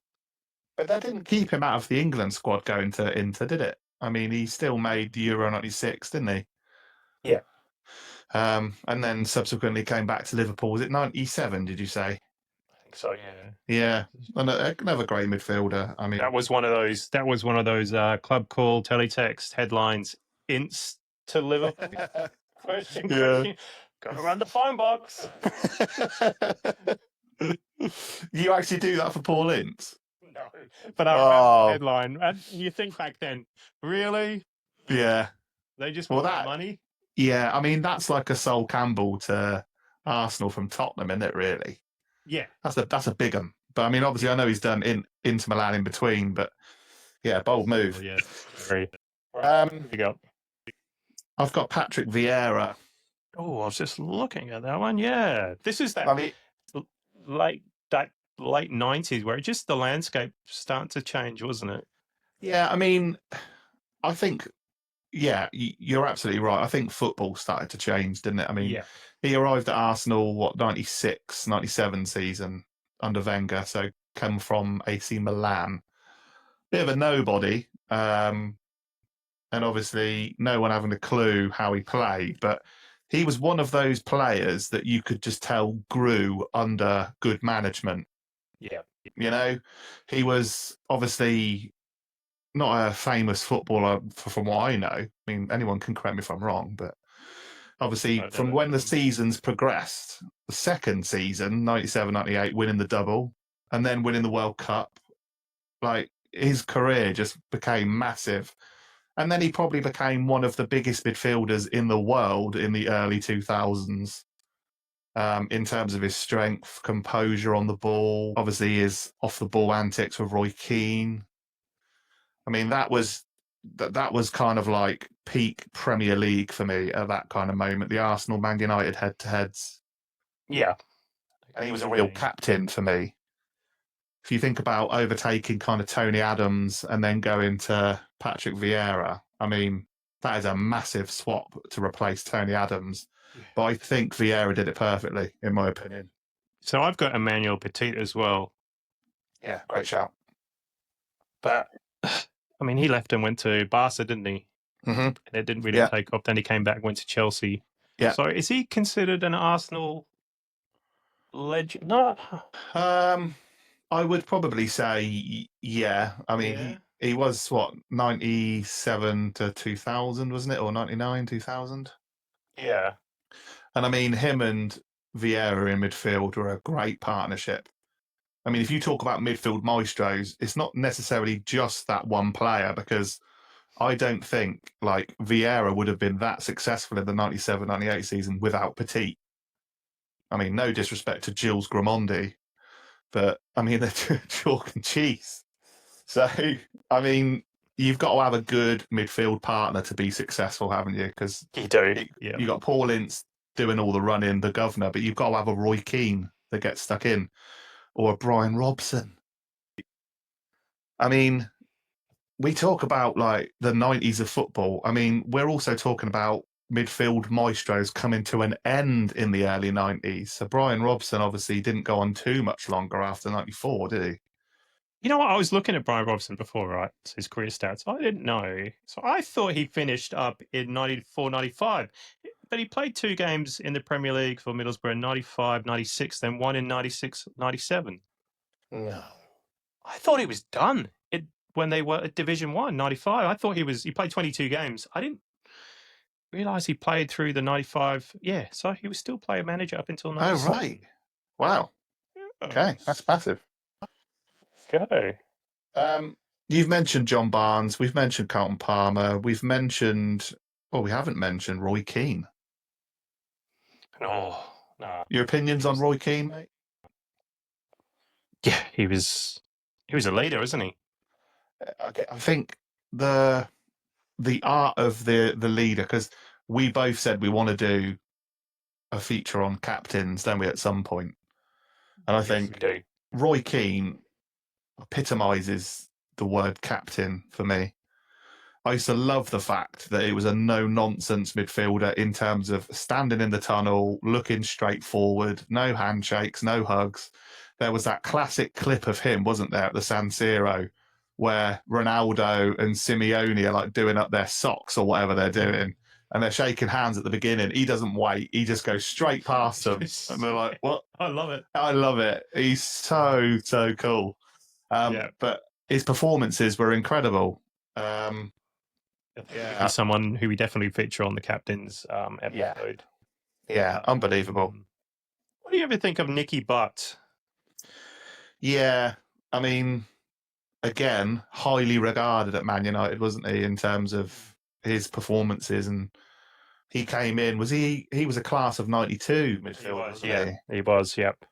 But that didn't keep him out of the England squad going to Inter, did it? I mean, he still made the Euro '96, didn't he? Yeah. And then subsequently came back to Liverpool. Was it '97? Did you say? I think so. Yeah. Yeah, another great midfielder. I mean, that was one of those. Club call teletext headlines. Ince to Liverpool. question. Gotta run the phone box. You actually do that for Paul Ince? No, but I read the headline, and you think back then, really? Yeah, they just want that money. Yeah, I mean that's like a Sol Campbell to Arsenal from Tottenham, isn't it? Really? Yeah, that's a big one. But I mean, obviously, I know he's done Inter Milan in between, but yeah, bold move. Yeah, very. You go. I've got Patrick Vieira. Oh, I was just looking at that one. Yeah, this is that late 90s where just the landscape started to change, wasn't it? Yeah, I mean, I think, yeah, you're absolutely right. I think football started to change, didn't it? I mean, he arrived at Arsenal, 96, 97 season under Wenger, so come from AC Milan. Bit of a nobody, and obviously no one having a clue how he played, but he was one of those players that you could just tell grew under good management. Yeah. He was obviously not a famous footballer from what I know. I mean, anyone can correct me if I'm wrong, but obviously from when the seasons progressed, the second season, 97, 98, winning the double and then winning the World Cup, like his career just became massive. And then he probably became one of the biggest midfielders in the world in the early 2000s. In terms of his strength, composure on the ball, obviously his off-the-ball antics with Roy Keane. I mean, that was kind of like peak Premier League for me at that kind of moment. The Arsenal Man United head-to-heads. Yeah, and he was a real captain for me. If you think about overtaking kind of Tony Adams and then going to Patrick Vieira, I mean, that is a massive swap to replace Tony Adams. But I think Vieira did it perfectly, in my opinion. So I've got Emmanuel Petit as well. Yeah, great shout. But, I mean, he left and went to Barca, didn't he? Mm-hmm. And it didn't really take off. Then he came back and went to Chelsea. Yeah. So is he considered an Arsenal legend? No. I would probably say, yeah. I mean, he was, 97 to 2000, wasn't it? Or 99, 2000? Yeah. And I mean, him and Vieira in midfield were a great partnership. I mean, if you talk about midfield maestros, it's not necessarily just that one player, because I don't think like Vieira would have been that successful in the 97, 98 season without Petit. I mean, no disrespect to Gilles Gramondi, but I mean, they're chalk and cheese. So, I mean, you've got to have a good midfield partner to be successful, haven't you? Because you do. You've got Paul Ince doing all the running, the governor, but you've got to have a Roy Keane that gets stuck in, or a Brian Robson. I mean, we talk about like the 90s of football. I mean, we're also talking about midfield maestros coming to an end in the early 90s. So Brian Robson obviously didn't go on too much longer after 94, did he? You know what? I was looking at Brian Robson before, right? His career stats. I didn't know. So I thought he finished up in 94, 95. But he played 2 games in the Premier League for Middlesbrough in 95, 96, then one in 96, 97. No. I thought he was done when they were at Division 1, 95. I thought he played 22 games. I didn't realise he played through the 95. Yeah, so he was still player manager up until 97. Oh, right. Wow. Yeah. Okay, that's massive. Go. You've mentioned John Barnes. We've mentioned Carlton Palmer. We haven't mentioned Roy Keane. Oh, no. Your opinions on Roy Keane, mate? Yeah, he was a leader, isn't he? I think the art of the leader, because we both said we want to do a feature on captains, don't we, at some point? And I Yes, think we do. Roy Keane epitomises the word captain for me. I used to love the fact that it was a no-nonsense midfielder in terms of standing in the tunnel, looking straight forward, no handshakes, no hugs. There was that classic clip of him, wasn't there, at the San Siro, where Ronaldo and Simeone are like doing up their socks or whatever they're doing, and they're shaking hands at the beginning. He doesn't wait. He just goes straight past them. And they're like, what? I love it. I love it. He's so cool. But his performances were incredible. He's someone who we definitely feature on the captain's episode. Yeah, unbelievable. What do you ever think of Nicky Butt? Yeah, I mean, again, highly regarded at Man United, wasn't he, in terms of his performances? And he came in, he was a class of 92 midfielder, He was, yep.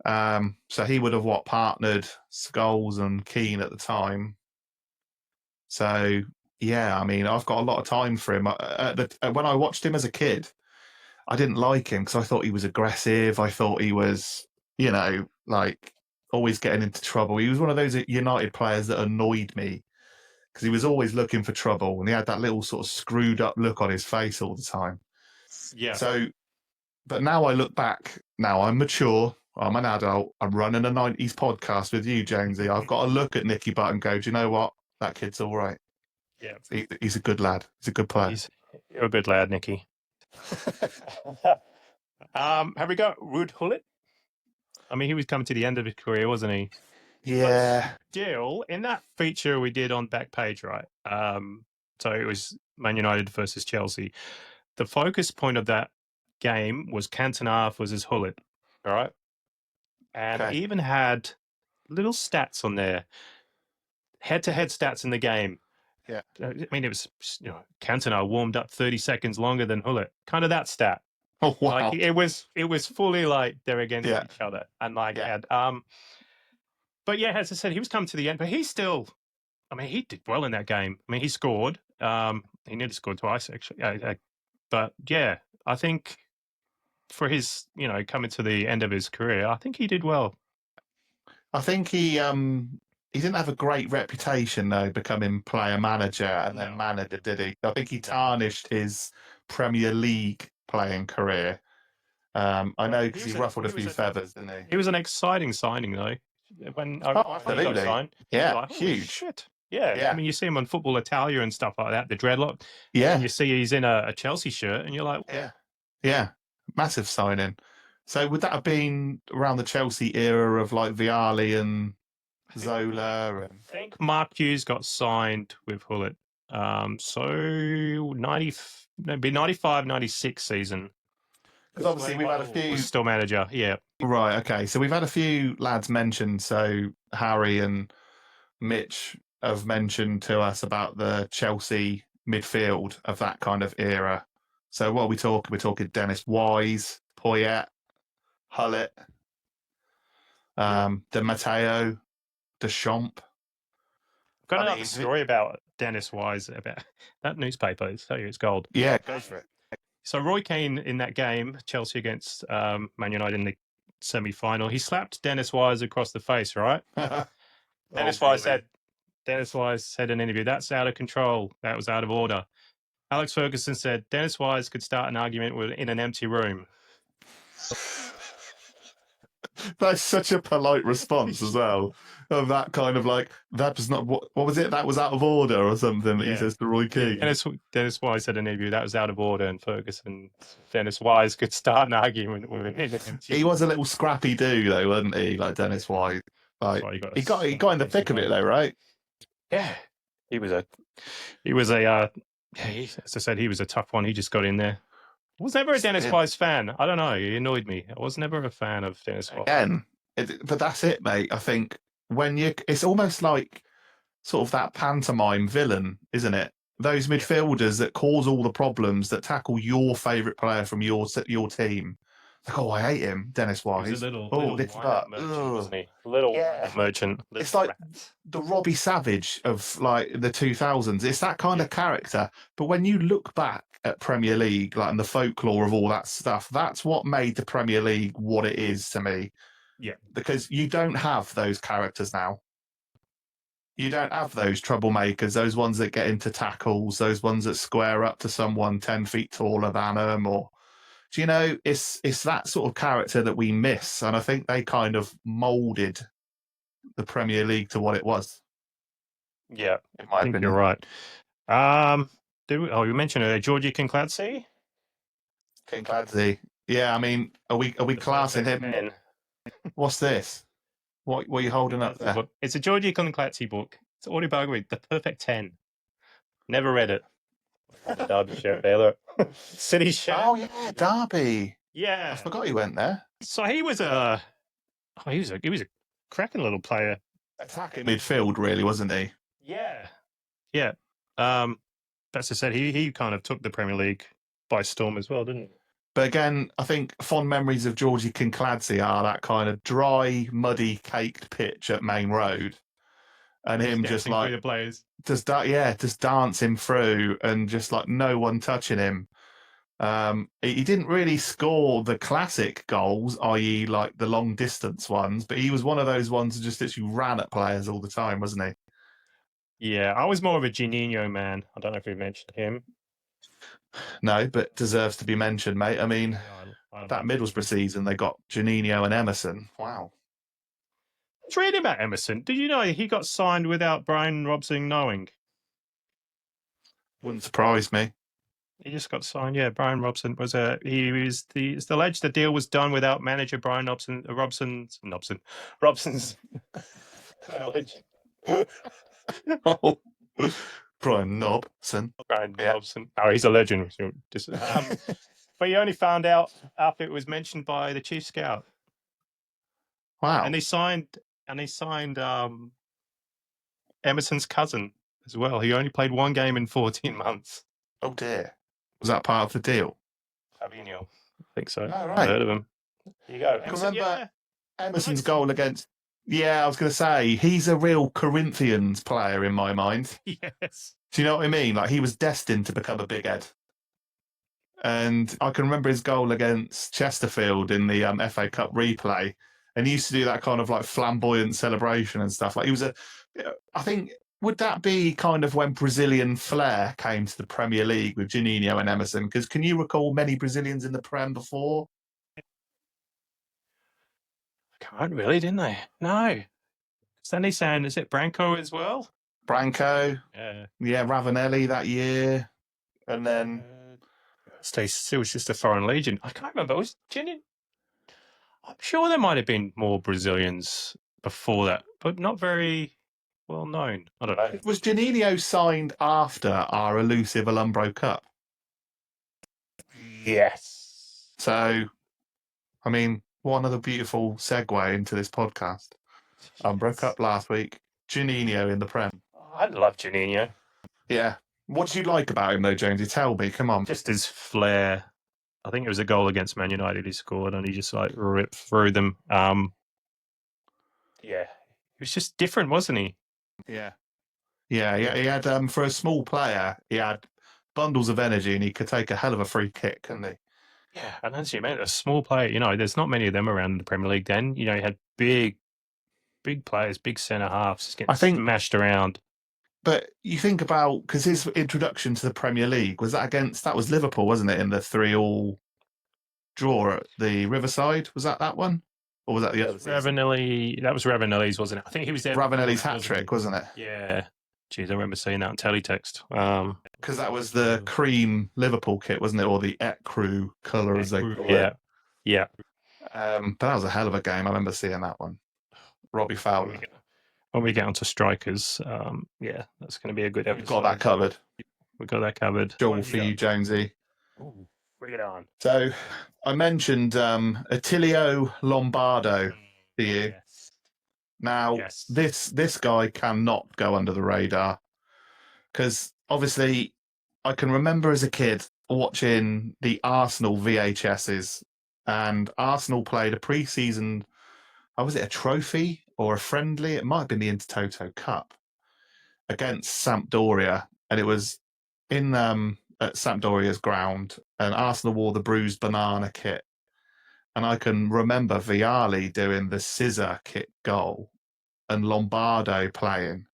So he would have partnered Scholes and Keane at the time. So yeah, I mean, I've got a lot of time for him. When I watched him as a kid, I didn't like him because I thought he was aggressive. I thought he was, like always getting into trouble. He was one of those United players that annoyed me because he was always looking for trouble and he had that little sort of screwed up look on his face all the time. Yeah. So, but now I look back, now I'm mature, I'm an adult, I'm running a 90s podcast with you, Jamesy. I've got to look at Nicky Butt and go, do you know what? That kid's all right. Yeah. He's a good lad. He's a good player. You're a good lad, Nicky. Have we got Ruud Gullit? I mean, he was coming to the end of his career, wasn't he? Yeah. But still, in that feature we did on Backpage, right? So it was Man United versus Chelsea. The focus point of that game was Cantona versus Gullit, all right? And Okay. he even had little stats on there, head-to-head stats in the game. Yeah. I mean, it was, Cantona warmed up 30 seconds longer than Gullit. Kind of that stat. Oh, wow. Like it was fully like they're against each other. And but yeah, as I said, he was coming to the end, but he still, I mean, he did well in that game. I mean, he scored. He nearly scored twice, actually. But yeah, I think for his, coming to the end of his career, I think he did well. I think he didn't have a great reputation though, becoming player manager and then manager, did he? I think he tarnished his Premier League playing career. I know because he ruffled a few feathers, didn't he? He was an exciting signing though. When absolutely. he got signed, yeah, huge. Shit. Yeah. I mean, you see him on Football Italia and stuff like that, the dreadlock. Yeah. And you see he's in a Chelsea shirt and you're like, yeah, massive signing. So would that have been around the Chelsea era of like Vialli and Zola? I think Mark Hughes got signed with Gullit. So 95, 96 season. Because obviously we've had a few... Still manager, yeah. Right, okay. So we've had a few lads mentioned. So Harry and Mitch have mentioned to us about the Chelsea midfield of that kind of era. So what are we talking? We're talking Dennis Wise, Poyet, Gullit, Di Matteo, Deschamps. I've got another story about Dennis Wise, about that newspaper. I'll tell you, it's gold. Yeah, go for it. So Roy Keane in that game, Chelsea against Man United in the semi-final, he slapped Dennis Wise across the face, right? Dennis Wise said in an interview, "That's out of control. That was out of order." Alex Ferguson said, "Dennis Wise could start an argument in an empty room." That's such a polite response as well. Of that kind of like, that was not what was it? That was out of order or something that he says to Roy Keane. Dennis Wise said in an interview that was out of order, and Dennis Wise could start an argument with him. He was a little scrappy dude though, wasn't he? Like Dennis Wise. Like he got in the thick of it though, right? Yeah, as I said, he was a tough one. He just got in there. I was never a Dennis Wise fan. I don't know. He annoyed me. I was never a fan of Dennis Wise. Again, but that's it, mate. I think it's almost like sort of that pantomime villain, isn't it? Those midfielders that cause all the problems, that tackle your favourite player from your team, Oh, I hate him, Dennis He was Wise. a little Nicky wind-up Butt. merchant, wasn't he? Little wind-up merchant. It's like the Robbie Savage of like the 2000s. It's that kind of character. But when you look back at Premier League, like and the folklore of all that stuff, that's what made the Premier League what it is to me. Yeah. Because you don't have those characters now. You don't have those troublemakers, those ones that get into tackles, those ones that square up to someone 10 feet taller than them, or do you know, it's that sort of character that we miss. And I think they kind of moulded the Premier League to what it was. Yeah, in my I think opinion. you're right. You mentioned Georgie Kinkladze? Kinkladze. Yeah, I mean, are we classing him? Man. What's this? What are you holding up there? It's a Georgie Kinkladze book. It's an autobiography, The Perfect 10. Never read it. The Derby shirt there, look. City shirt. Oh yeah, Derby. Yeah. I forgot he went there. So he was a cracking little player. Attacking midfield, really, wasn't he? Yeah. Yeah. That's I said, he kind of took the Premier League by storm as well, didn't he? But again, I think fond memories of Georgie Kinkladze are that kind of dry, muddy, caked pitch at Main Road, and him just like the players. just dancing through, and just like no one touching him. He didn't really score the classic goals, i.e., like the long distance ones, but he was one of those ones who just literally ran at players all the time, wasn't he? Yeah, I was more of a Juninho man. I don't know if we mentioned him. No, but deserves to be mentioned, mate. I mean, that Middlesbrough season, they got Juninho and Emerson. Wow. I was reading about Emerson. Did you know he got signed without Brian Robson knowing? Wouldn't surprise me. He just got signed. Yeah, Brian Robson was it's alleged the deal was done without manager Brian Robson's knowledge. Oh. Brian Nobson. Brian Robson. Oh, he's a legend. But he only found out after it was mentioned by the chief scout. Wow. And he signed Emerson's cousin as well. He only played one game in 14 months. Oh dear. Was that part of the deal? Fabinho. I think so. Oh, right. I heard of him. There you go. Remember Emerson's goal against... Yeah, I was going to say, he's a real Corinthians player in my mind. Yes. Do you know what I mean? Like, he was destined to become a big head. And I can remember his goal against Chesterfield in the FA Cup replay. And he used to do that kind of like flamboyant celebration and stuff. Like, he was I think, would that be kind of when Brazilian flair came to the Premier League with Juninho and Emerson? Because can you recall many Brazilians in the Prem before? Can't really, didn't they? No. Then he's saying, is it Branco as well? Branco. Yeah, Ravanelli that year. And then... It was just a foreign legion. I can't remember. Was Juninho? I'm sure there might have been more Brazilians before that, but not very well known. I don't know. Was Juninho signed after our elusive Alumbro Cup? Yes. So, I mean, what another beautiful segue into this podcast. Umbro Cup last week. Juninho in the Prem. I love Juninho. Yeah. What do you like about him, though, Jonesy? Tell me. Come on. Just his flair. I think it was a goal against Man United he scored, and he just like ripped through them. Yeah, he was just different, wasn't he? Yeah. Yeah, he had for a small player, he had bundles of energy, and he could take a hell of a free kick, couldn't he? Yeah, and as you meant, a small player. You know, there's not many of them around the Premier League. Then you know, you had big players, big centre halves, just getting smashed around. But you think about, because his introduction to the Premier League that was Liverpool, wasn't it, in the 3-3 draw at the Riverside? Was that one? Or was that the other season? Ravanelli, that was Ravanelli's, wasn't it? I think he was there. Ravanelli's hat-trick, wasn't it? Yeah. Jeez, I remember seeing that on teletext. Because that was the cream Liverpool kit, wasn't it? Or the Ecru colour, as they call it. Yeah. But that was a hell of a game. I remember seeing that one. Robbie Fowler. When we get onto strikers, yeah, that's going to be a good episode. We've got that covered. We've got that covered. Joel for you, Jonesy. Ooh, bring it on. So I mentioned Attilio Lombardo to you. Yes. Now, this guy cannot go under the radar because obviously I can remember as a kid watching the Arsenal VHSs and Arsenal played a pre-season. Was it a trophy or a friendly? It might have been the Intertoto Cup against Sampdoria, and it was in at Sampdoria's ground, and Arsenal wore the bruised banana kit. And I can remember Vialli doing the scissor kick goal and Lombardo playing.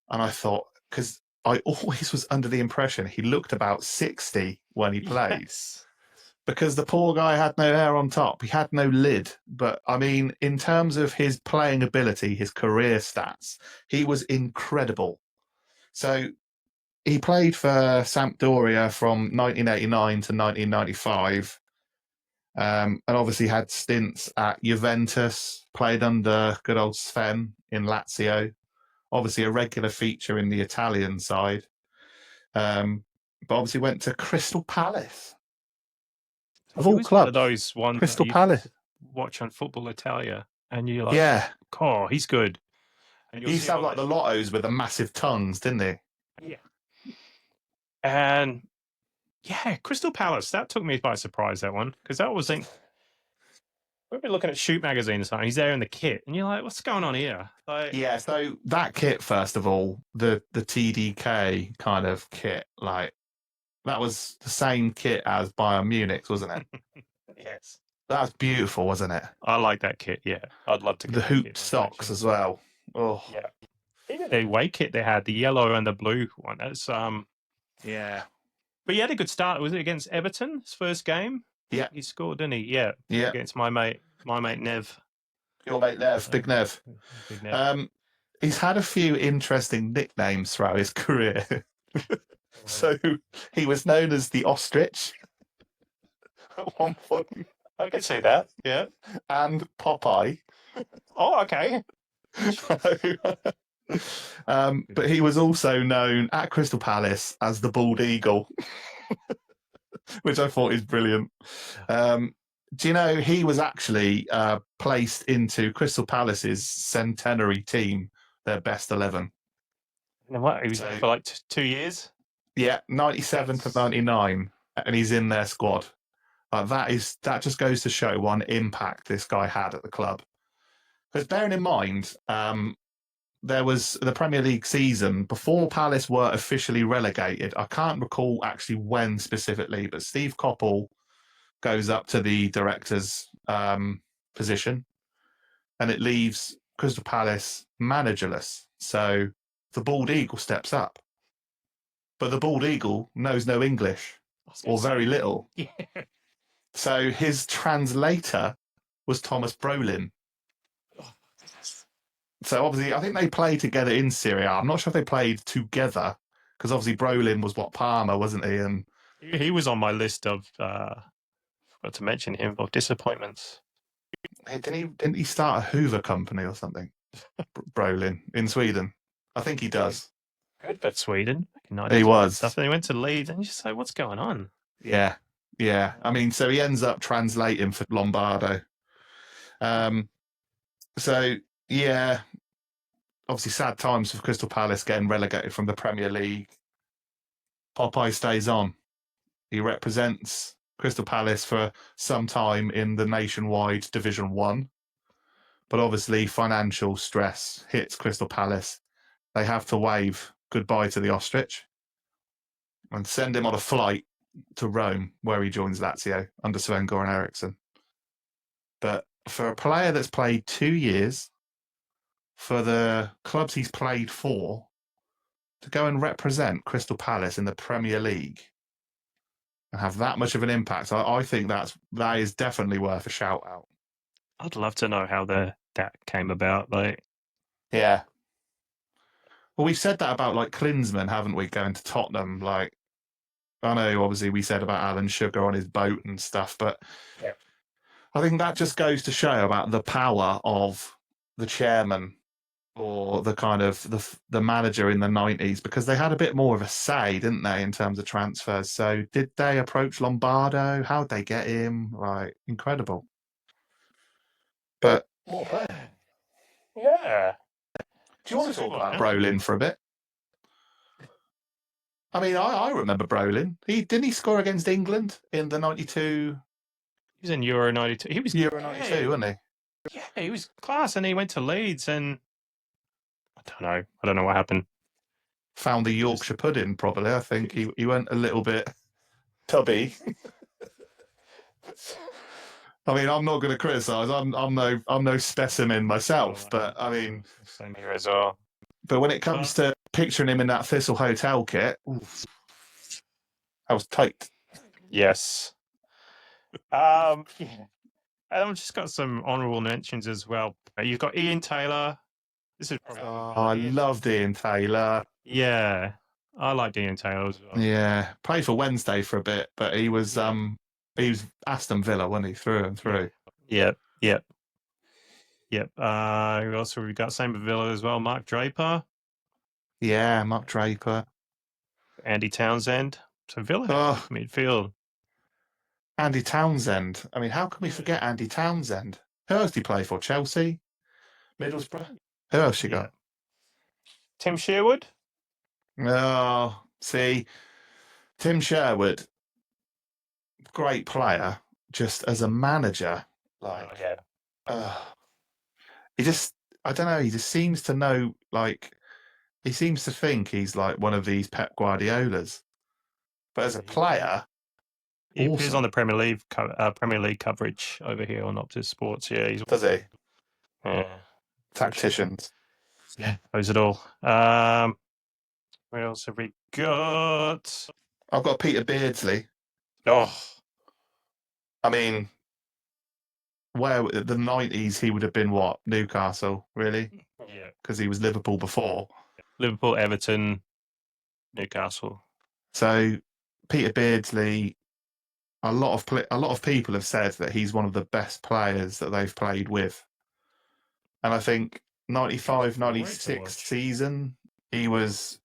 And I thought, because I always was under the impression he looked about 60 when he played. Yes. Because the poor guy had no hair on top. He had no lid. But I mean, in terms of his playing ability, his career stats, he was incredible. So he played for Sampdoria from 1989 to 1995. And obviously had stints at Juventus, played under good old Sven in Lazio. Obviously a regular feature in the Italian side. But obviously went to Crystal Palace. Of all clubs. One of those ones Crystal that Palace. watch on Football Italia, and you're like, yeah. Oh, he's good. And He used to have like the lottos with the massive tongues, didn't he? Yeah. And yeah, Crystal Palace, that took me by surprise, that one, because that was we've been looking at Shoot magazine or something. He's there in the kit, and you're like, what's going on here? Like, yeah, so that kit, first of all, the TDK kind of kit, like that was the same kit as Bayern Munich, wasn't it? Yes. That's beautiful, wasn't it? I like that kit, yeah. I'd love to get the that hoop kit socks as well. Oh. Yeah. Even the away kit they had, the yellow and the blue one. That's yeah. But he had a good start. Was it against Everton, his first game? Yeah. He scored, didn't he? Yeah. Yeah. Against my mate Nev. Your mate Nev, Big Nev. Big Nev. He's had a few interesting nicknames throughout his career. So he was known as the Ostrich at one point. I can see that. Yeah. And Popeye. Oh, okay. But he was also known at Crystal Palace as the Bald Eagle, which I thought is brilliant. Do you know he was actually placed into Crystal Palace's centenary team, their best 11? And what? He was there for like 2 years? Yeah, 97 to 99, and he's in their squad. That just goes to show what impact this guy had at the club. Because bearing in mind, there was the Premier League season before Palace were officially relegated. I can't recall actually when specifically, but Steve Coppell goes up to the director's position, and it leaves Crystal Palace managerless. So the Bald Eagle steps up. But the Bald Eagle knows no English, or very little. Yeah. So his translator was Thomas Brolin. So obviously, I think they played together in Serie A. I'm not sure if they played together, because obviously Brolin was Parma, wasn't he? And he was on my list of, forgot to mention him, of disappointments. Didn't he start a Hoover company or something? Brolin in Sweden. I think he does. Good for Sweden. He was. Stuff. And he went to Leeds, and you just say, what's going on? Yeah. Yeah. I mean, so he ends up translating for Lombardo. So, yeah, obviously sad times for Crystal Palace getting relegated from the Premier League. Popeye stays on. He represents Crystal Palace for some time in the nationwide Division 1. But obviously financial stress hits Crystal Palace. They have to wave goodbye to the Ostrich and send him on a flight to Rome, where he joins Lazio under Sven-Goran Eriksson. But for a player that's played 2 years, for the clubs he's played for, to go and represent Crystal Palace in the Premier League and have that much of an impact, I think that is definitely worth a shout out. I'd love to know how that came about. Like, yeah. Well, we've said that about like Klinsmann, haven't we? Going to Tottenham, like I know, obviously, we said about Alan Sugar on his boat and stuff, but yeah. I think that just goes to show about the power of the chairman or the kind of the manager in the 90s, because they had a bit more of a say, didn't they, in terms of transfers? So did they approach Lombardo? How'd they get him? Like, incredible. But yeah. Do you want to talk about Brolin for a bit? I mean, I remember Brolin. Didn't he score against England in the 92 He was in Euro 92. He was Euro 92, wasn't he? Yeah, he was class, and he went to Leeds, and I don't know what happened. Found the Yorkshire pudding, probably. I think he went a little bit tubby. I mean, I'm not going to criticise. I'm no specimen myself, but I mean, same here as well. But when it comes to picturing him in that Thistle Hotel kit, oof, that was tight. Yes. Yeah. And I've just got some honourable mentions as well. You've got Ian Taylor. This is probably. I loved Ian Taylor. Yeah, I liked Ian Taylor as well. Yeah, played for Wednesday for a bit, but he was Aston Villa, wasn't he, through and through? Yep. Who else have we got? Same with Villa as well. Mark Draper. Yeah, Mark Draper. Andy Townsend. So Villa midfield. Andy Townsend. I mean, how can we forget Andy Townsend? Who else did he play for? Chelsea? Middlesbrough? Who else you got? Tim Sherwood? Oh, see, Tim Sherwood, great player, just as a manager, he just, I don't know, he just seems to know, he seems to think he's like one of these Pep Guardiolas. But as a player, he appears on the Premier League coverage over here on Optus Sports. Yeah, does he? Yeah. Tacticians. Yeah, knows it all. What else have we got? I've got Peter Beardsley. Oh, I mean, where the 90s he would have been what? Newcastle, really? Yeah, because he was Liverpool before. Liverpool, Everton, Newcastle. So Peter Beardsley, a lot of people have said that he's one of the best players that they've played with. And I think 95-96 season, he was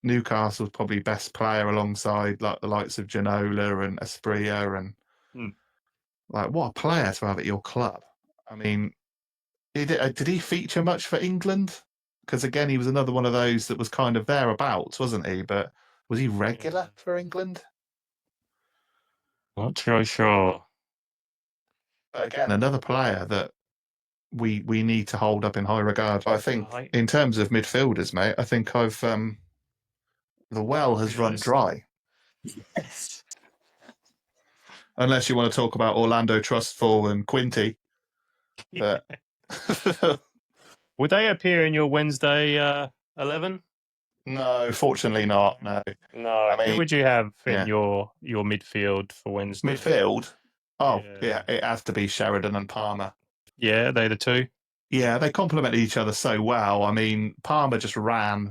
Newcastle's probably best player alongside like the likes of Ginola and Asprilla and like what a player to have at your club. I mean, did he feature much for England? Because again, he was another one of those that was kind of thereabouts, wasn't he? But was he regular for England? Not really sure. But again, another player that we need to hold up in high regard. I think in terms of midfielders, mate, I think I've the well has run dry. Yes. Unless you want to talk about Orlando Trustful and Quinty. But would they appear in your Wednesday 11? No, fortunately not. No. I mean, who would you have in your midfield for Wednesday? Midfield? Oh, yeah, it has to be Sheridan and Palmer. Yeah, they the two. Yeah, they complemented each other so well. I mean, Palmer just ran.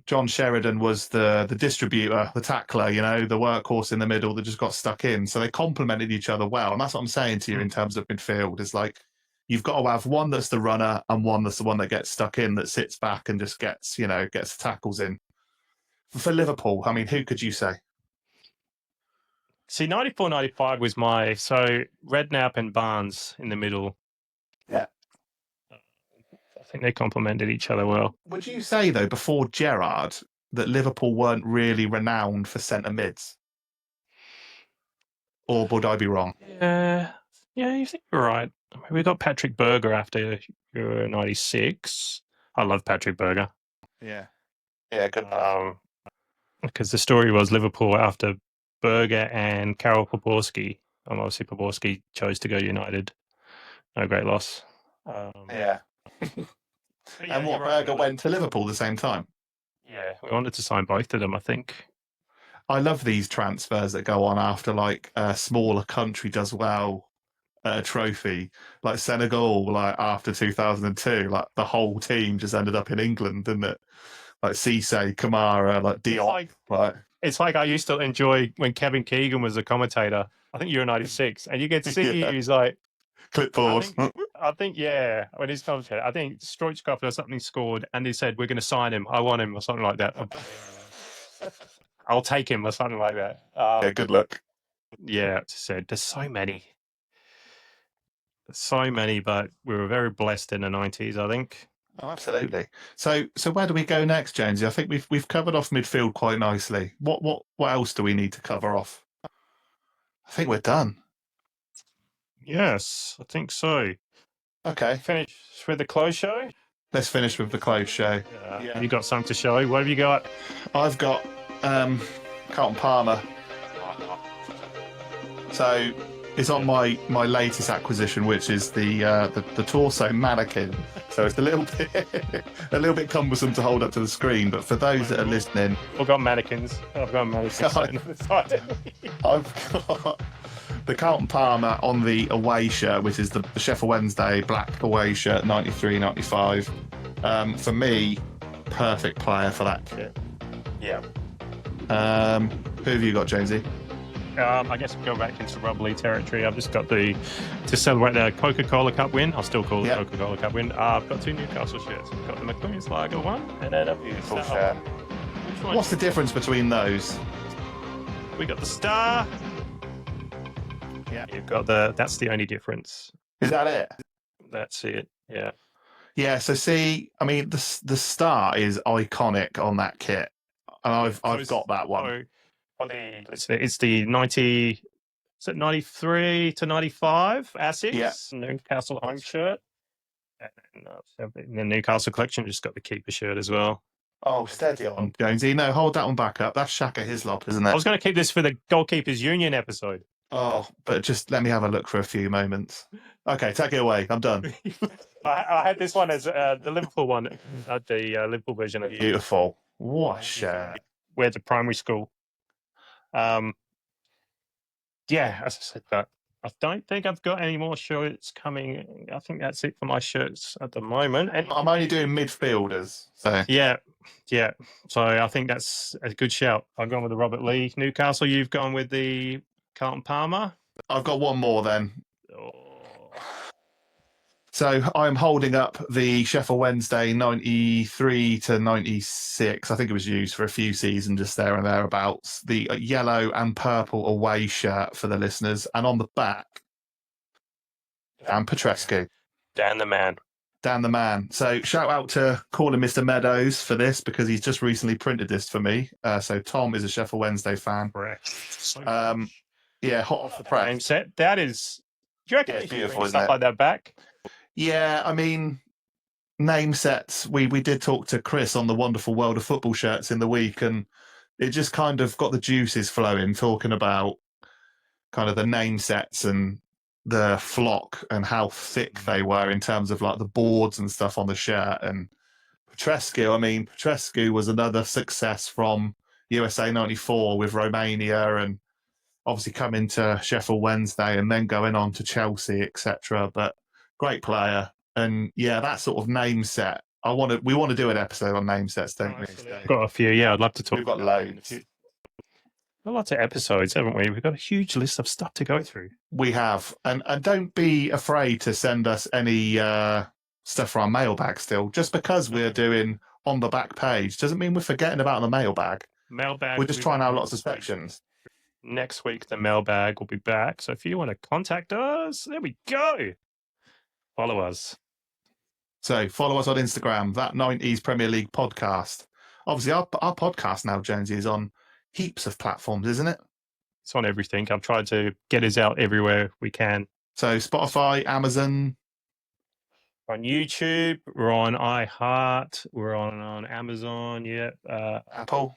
John Sheridan was the distributor, the tackler, the workhorse in the middle that just got stuck in. So they complemented each other well. And that's what I'm saying to you in terms of midfield. Is like you've got to have one that's the runner and one that's the one that gets stuck in, that sits back and just gets tackles in. For Liverpool, I mean, who could you say? See, 94-95 was so Redknapp and Barnes in the middle. Yeah. I think they complemented each other well. Would you say, though, before Gerrard, that Liverpool weren't really renowned for centre mids? Or would I be wrong? Yeah, you think you're right. I mean, we got Patrick Berger after Euro 96. I love Patrick Berger. Yeah, good. Because the story was Liverpool after Berger and Karol Poborski. Obviously, Poborski chose to go United. No great loss. And what, Berger went to Liverpool the same time? Yeah, we wanted to sign both of them, I think. I love these transfers that go on after like a smaller country does well at a trophy. Like Senegal, like after 2002, like the whole team just ended up in England, didn't it? Like Cisse, Kamara, like Diop. It's like I used to enjoy when Kevin Keegan was a commentator. I think Euro 96, and you get to see he's like clipboard. I think when he's commentator, I think Stoichkov or something scored, and he said, "We're going to sign him. I want him," or something like that. I'll take him, or something like that. Good luck. Yeah, said there's so many, but we were very blessed in the 90s, I think. Oh, absolutely. So where do we go next, Jonesy? I think we've covered off midfield quite nicely. What else do we need to cover off? I think we're done. Yes, I think so. Okay, Finish with the close show. let's finish with the close show. You got something to show? What have you got? I've got Carlton Palmer. So it's on my latest acquisition, which is the torso mannequin. So it's a little bit cumbersome to hold up to the screen. But for those that are listening, I've got mannequins. I've got mannequins. I've got the Carlton Palmer on the away shirt, which is the Sheffield Wednesday black away shirt, 93-95. For me, perfect player for that kit. Yeah. Who have you got, Jonesy? I guess we'll go back into rugby territory. I've just got to celebrate the Coca-Cola Cup win. I'll still call it Coca-Cola Cup win. I've got 2 Newcastle shirts. I've got the McQueen's Lager one and then a beautiful shirt. What's the difference between those? We got the Star. Yeah. You've got that's the only difference. Is that it? That's it. Yeah. Yeah. So see, I mean, the Star is iconic on that kit, and I've got that one. It's the 90. Is it 93 to 95 Asics? Yeah. Newcastle home shirt. And in the Newcastle collection, just got the keeper shirt as well. Oh, steady on, Jonesy. No, hold that one back up. That's Shaka Hislop, isn't it? I was going to keep this for the Goalkeepers Union episode. Oh, but just let me have a look for a few moments. Okay, take it away. I'm done. I had this one as the Liverpool one, the Liverpool version of Beautiful. What a shirt. We're the primary school. Yeah, as I said, that I don't think I've got any more shirts coming. I think that's it for my shirts at the moment. And I'm only doing midfielders. So yeah. So I think that's a good shout. I've gone with the Robert Lee. Newcastle, you've gone with the Carlton Palmer. I've got one more then. Oh. So I'm holding up the Sheffield Wednesday 93 to 96. I think it was used for a few seasons, just there and thereabouts. The yellow and purple away shirt for the listeners. And on the back, Dan Petrescu. Dan the man. Dan the man. So shout out to calling Mr. Meadows for this, because he's just recently printed this for me. So Tom is a Sheffield Wednesday fan. Yeah, hot off the press. Name set. That is, do you reckon it's beautiful, isn't stuff it? like that back? Yeah, I mean, name sets. We did talk to Chris on the Wonderful World of Football shirts in the week, and it just kind of got the juices flowing, talking about kind of the name sets and the flock and how thick they were in terms of like the boards and stuff on the shirt. And Petrescu was another success from USA 94 with Romania, and obviously coming to Sheffield Wednesday and then going on to Chelsea, etc. But great player. And yeah, that sort of name set. We want to do an episode on name sets, don't we? Got a few, yeah. I'd love to talk. We've got loads. Lots of episodes, haven't we? We've got a huge list of stuff to go through. We have. And don't be afraid to send us any stuff for our mailbag still. Just because we're doing on the back page doesn't mean we're forgetting about the mailbag. We're just trying out lots of sections. Next week, the mailbag will be back. So if you want to contact us, there we go. Follow us. So follow us on Instagram, that 90s Premier League podcast. Obviously, our podcast now, Jonesy, is on heaps of platforms, isn't it? It's on everything. I've tried to get us out everywhere we can. So Spotify, Amazon. On YouTube, we're on iHeart, we're on Amazon, Apple.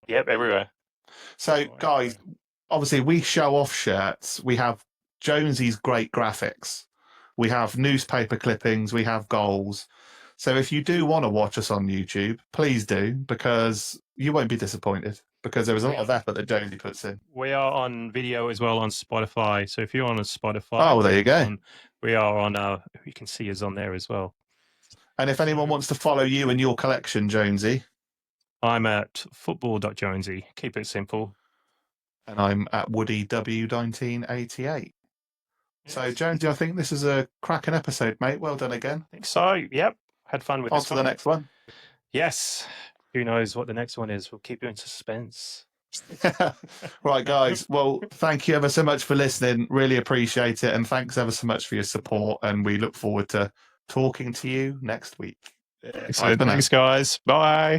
Yep, everywhere. So, guys, obviously, we show off shirts. We have Jonesy's great graphics. We have newspaper clippings. We have goals. So if you do want to watch us on YouTube, please do, because you won't be disappointed, because there is a lot of effort that Jonesy puts in. We are on video as well on Spotify. So if you're on Spotify, there you go. We are on, you can see us on there as well. And if anyone wants to follow you and your collection, Jonesy. I'm at football.jonesy. Keep it simple. And I'm at Woody W1988. Yes. So, Jonesy, I think this is a cracking episode, mate. Well done again. I think so. Yep. Had fun with this. On to the next one. Yes. Who knows what the next one is? We'll keep you in suspense. Right, guys. Well, thank you ever so much for listening. Really appreciate it. And thanks ever so much for your support. And we look forward to talking to you next week. Thanks, guys. Bye.